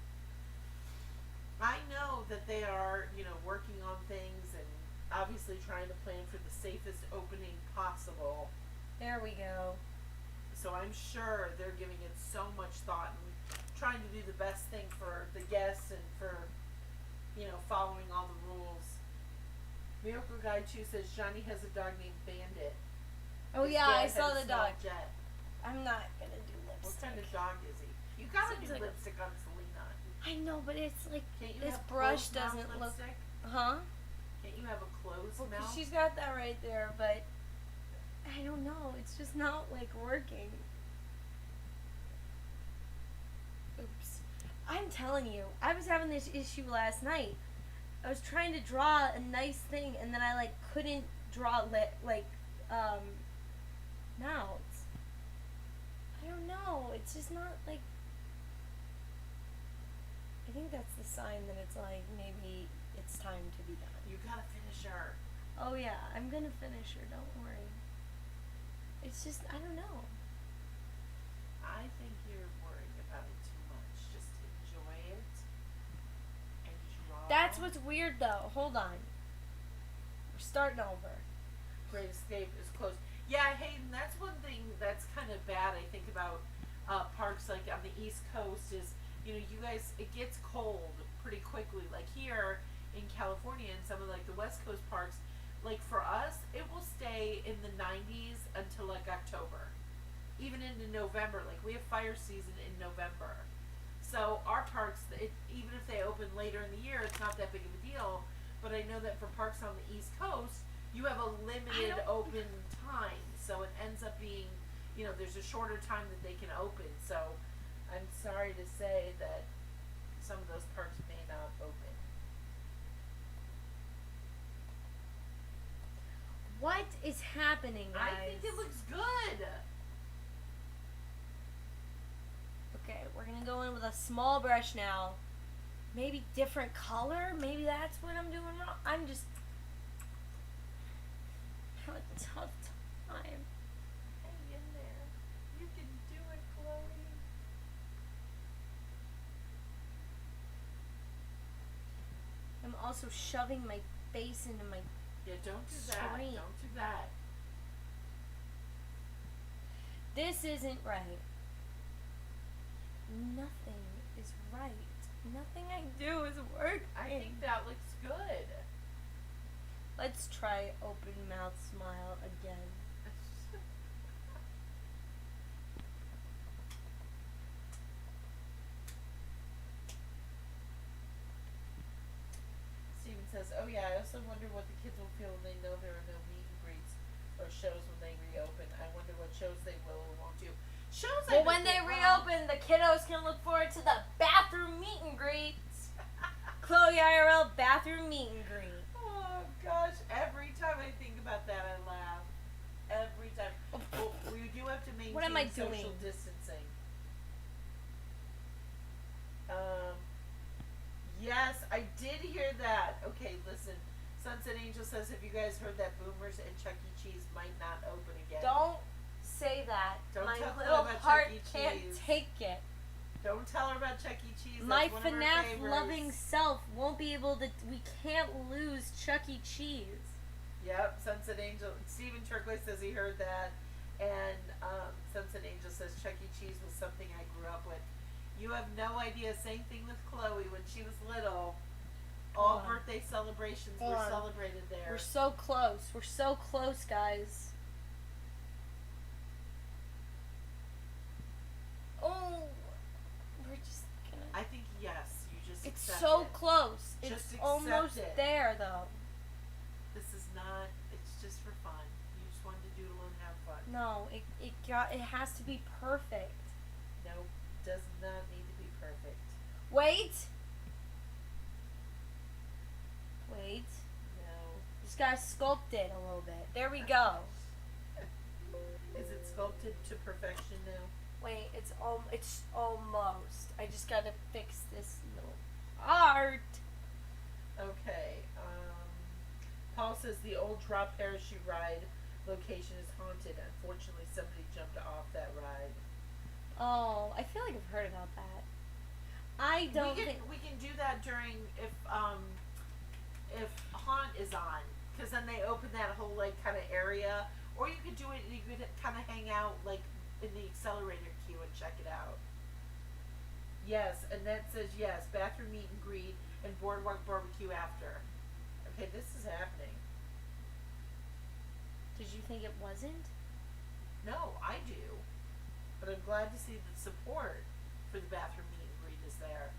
I know that they are, you know, working on things and obviously trying to plan for the safest opening possible. There we go. So I'm sure they're giving it so much thought and trying to do the best thing for the guests and for, you know, following all the rules. Miracle Guy 2 says Johnny has a dog named Bandit. Oh His yeah, dad I had saw a the small dog. Jet. I'm not gonna do What lipstick. kind of dog is he? You gotta Seems do like a- lipstick on Selena. I know, but it's like Can't you this have brush closed mouth doesn't look. lipstick? Huh? Can't you have a closed Well, 'cause mouth? she's got that right there, but I don't know. It's just not like working. Oops. I'm telling you, I was having this issue last night. I was trying to draw a nice thing, and then I like couldn't draw mouths. I don't know. It's just not like. I think that's the sign that it's like maybe it's time to be done. You gotta finish her. Oh yeah, I'm gonna finish her. Don't worry. It's just I don't know. I think you're worried about it too much. Just enjoy it and draw. That's what's weird though. Hold on. We're starting over. Great Escape is closed. Yeah, Hayden, that's one thing that's kind of bad, I think, about parks like on the East Coast is, you know, you guys, it gets cold pretty quickly. Like here in California and some of like the West Coast parks, like for us, it will stay in the 90s until like October. Even into November. Like we have fire season in November. So our parks, even if they open later in the year, it's not that big of a deal. But I know that for parks on the East Coast, you have a limited open time. So it ends up being, you know, there's a shorter time that they can open. So I'm sorry to say that some of those parks may not open. What is happening, guys? I think it looks good. Okay, we're gonna go in with a small brush now. Maybe different color? Maybe that's what I'm doing wrong. I'm just having a tough time. Hang in there. You can do it, Chloe. I'm also shoving my face into my. Yeah, don't do that. Sweet. Don't do that. This isn't right. Nothing is right. Nothing I do is working. I think that looks good. Let's try open mouth smile again. Steven says, "Oh yeah, I also wonder what the kids will feel when they know there are no meet and greets or shows when they reopen. I wonder what shows they will or won't do. Shows. Well, when they reopen, the kiddos can look forward to the bathroom meet and greets. Chloe IRL bathroom meet and greet. Oh gosh, every time I think about that, I laugh. Every time. Well, we do have to maintain What am I social doing? distancing. Yes, I did hear that. Okay, listen. Sunset Angel says, have you guys heard that Boomers and Chuck E. Cheese might not open again? Don't say that. Don't My tell her little about heart Chuck E. can't Cheese. take it. Don't tell her about Chuck E. Cheese. My That's one of her FNAF favorites. loving self won't be able to. We can't lose Chuck E. Cheese. Yep, Sunset Angel. Stephen Turquoise says he heard that. And Sunset Angel says Chuck E. Cheese was something I grew up with. You have no idea. Same thing with Chloe when she was little. All Hold on. birthday celebrations Hold were on. celebrated there. We're so close. We're so close, guys. Oh, we're just gonna. I think yes. You just It's accept so it. close. Just It's accept almost it. there, though. This is not. It's just for fun. You just wanted to doodle and have fun. No, it has to be perfect. Nope. Does not need to be perfect. Wait. Wait. No. Just gotta sculpt it a little bit. There we go. Is it sculpted to perfection now? Wait, it's almost. I just gotta fix this little art. Okay. Paul says the old drop parachute ride location is haunted. Unfortunately, somebody jumped off that ride. Oh, I feel like I've heard about that. I don't we can, think. we can do that during if Haunt is on, because then they open that whole like kind of area, or you could do it. You could kind of hang out like in the accelerator queue and check it out. Yes, Annette says yes. Bathroom meet and greet and boardwalk barbecue after. Okay, this is happening. Did you think it wasn't? No, I do, but I'm glad to see the support for the bathroom meet and greet is there.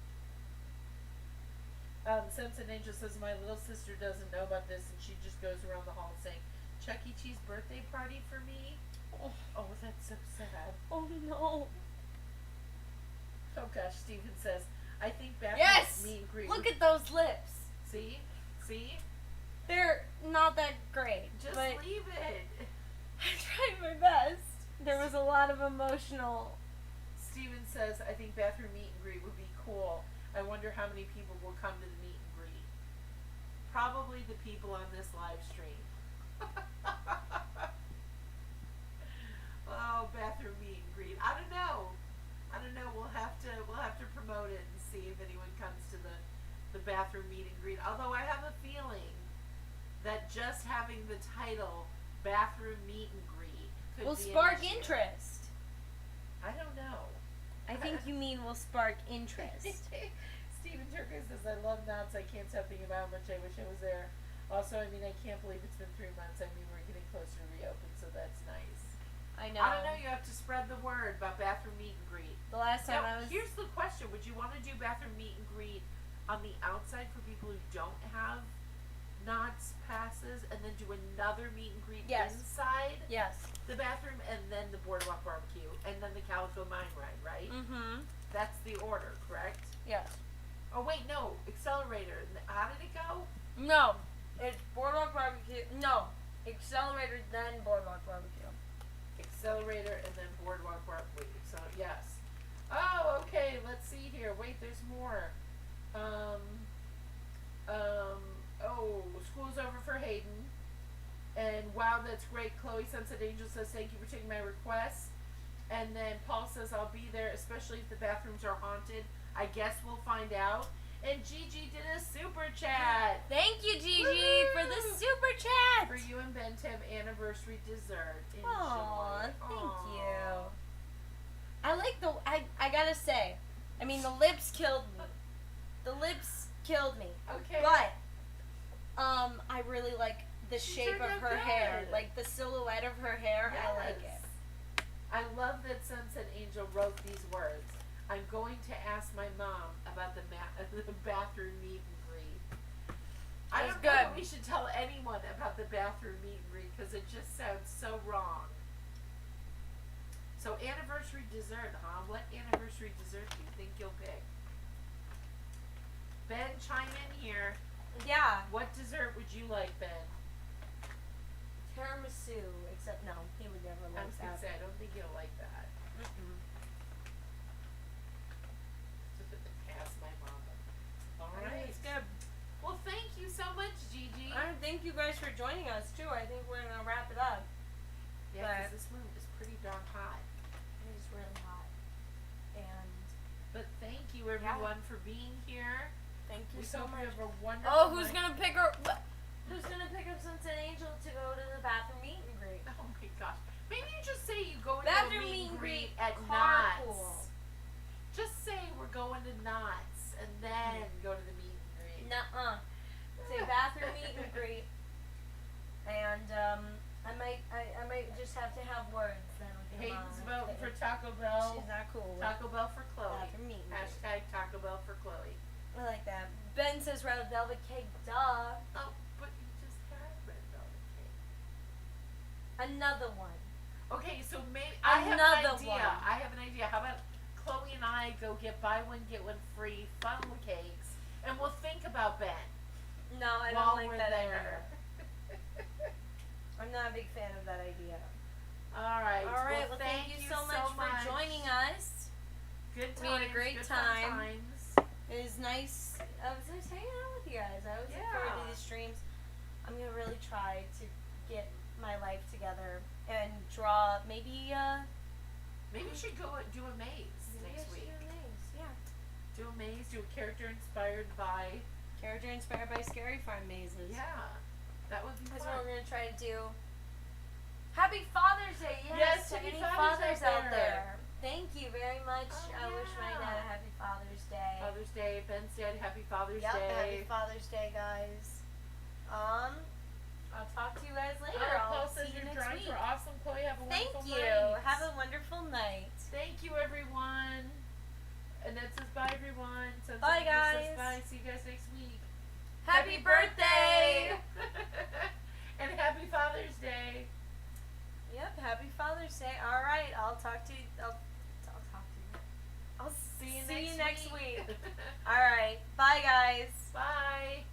Simpson Angel says my little sister doesn't know about this and she just goes around the hall saying, Chuck E. Cheese birthday party for me? Oh, that's so sad. Oh no. Oh gosh, Steven says, I think bathroom Yes! meet and greet. Look at those lips. See? See? They're not that great, Just but leave it. I tried my best. There was a lot of emotional. Steven says, I think bathroom meet and greet would be cool. I wonder how many people will come to the meet and greet. Probably the people on this live stream. Oh, bathroom meet and greet. I don't know. We'll have to promote it and see if anyone comes to the bathroom meet and greet. Although I have a feeling that just having the title bathroom meet and greet could Will be an spark issue. interest. I don't know. I think you mean will spark interest. Stephen Turkis says, I love knots. I can't stop thinking about how much I wish I was there. Also, I mean, I can't believe it's been 3 months. I mean, we're getting closer to reopen, so that's nice. I know. I don't know. You have to spread the word about bathroom meet and greet. The last time Now, I was. here's the question. Would you want to do bathroom meet and greet on the outside for people who don't have knots passes and then do another meet and greet Yes. inside Yes. the bathroom and then the boardwalk barbecue and then the Calico Mine Ride, right? Mm-hmm. That's the order, correct? Yes. Oh wait, no, accelerator. How did it go? No. It's boardwalk barbecue. No. Accelerator then boardwalk barbecue. Accelerator and then boardwalk barbecue. So yes. Oh, okay. Let's see here. Wait, there's more. Oh, school's over for Hayden. And wow, that's great. Chloe Sunset Angel says thank you for taking my request. And then Paul says I'll be there, especially if the bathrooms are haunted. I guess we'll find out. And Gigi did a super chat Thank you, Gigi, for the Woo! super chat. for you and Ben Tim anniversary dessert. Enjoy. Aw, thank Aw. you. I like the. I gotta say, I mean, the lips killed me. The lips killed me. Okay. But, I really like the She shape turned of out her hair. good. like the silhouette of her hair. I like Yes. it. I love that Sunset Angel wrote these words. I'm going to ask my mom about the bathroom meet and greet. I That's don't know that good. we should tell anyone about the bathroom meet and greet because it just sounds so wrong. So anniversary dessert, huh? What anniversary dessert do you think you'll pick? Ben, chime in here. Yeah. What dessert would you like, Ben? Tiramisu, except no, he would never I like was gonna that. say I don't think you'll like that. Mm-mm. Ask my mom. All I mean, right. it's gonna everyone for being here. Thank you We so hope much. you have a wonderful Oh, who's night. gonna pick her? Who's gonna pick up Sunset Angel to go to the bathroom meet and greet? Oh my gosh. Maybe you just say you go into Bathroom a meet and greet greet, at carpool. Knott's. Just say we're going to Knott's and then go to the meet and greet. Nuh-uh. Say bathroom meet and greet. And I might just have to have words then. With your Hayden's mom. voting for Taco Bell. She's not cool. with Taco Bell for Chloe. Bathroom meet and greet. Hashtag Taco Bell for Chloe. I like that. Ben says red velvet cake. Duh. Oh, but you just had red velvet cake. Another one. Okay, so maybe I have Another an idea. one. I have an idea. How about Chloe and I go get buy one get one free funnel cakes, and we'll think about Ben No, I while don't like we're that there. idea. I'm not a big fan of that idea. All right. All right. Well, thank you so much for joining us. Good We had a times. great good fun time. times. It was nice. I was nice hanging out with you guys. I always look forward to Yeah. these streams. I'm gonna really try to get my life together and draw maybe. Maybe we should go do a maze Maybe I next should week. do a maze. Yeah. Do a maze. Do a character inspired by. Character inspired by Scary Farm mazes. Yeah, that would be That's fun. what we're gonna try to do. Happy Father's Day! Yes, Yes, to happy any Father's fathers Day out there. there. Thank you very much. Oh, I wish my dad a yeah. happy Father's Day. Father's Day. Ben's dead. Happy Father's Yep, Day. happy Father's Day, guys. I'll talk to you guys later. Paul I'll says see you your next drawings week. were awesome. Chloe, have a Thank wonderful you. night. Have a wonderful night. Thank you, everyone. Annette says bye, everyone. Sunset Bye, Angel says guys. bye. See you guys next week. Happy birthday! And happy Father's Day. Yep, happy Father's Day. All right, I'll talk to you. I'll talk to you. I'll See you see next you next week. week. All right, bye, guys. Bye.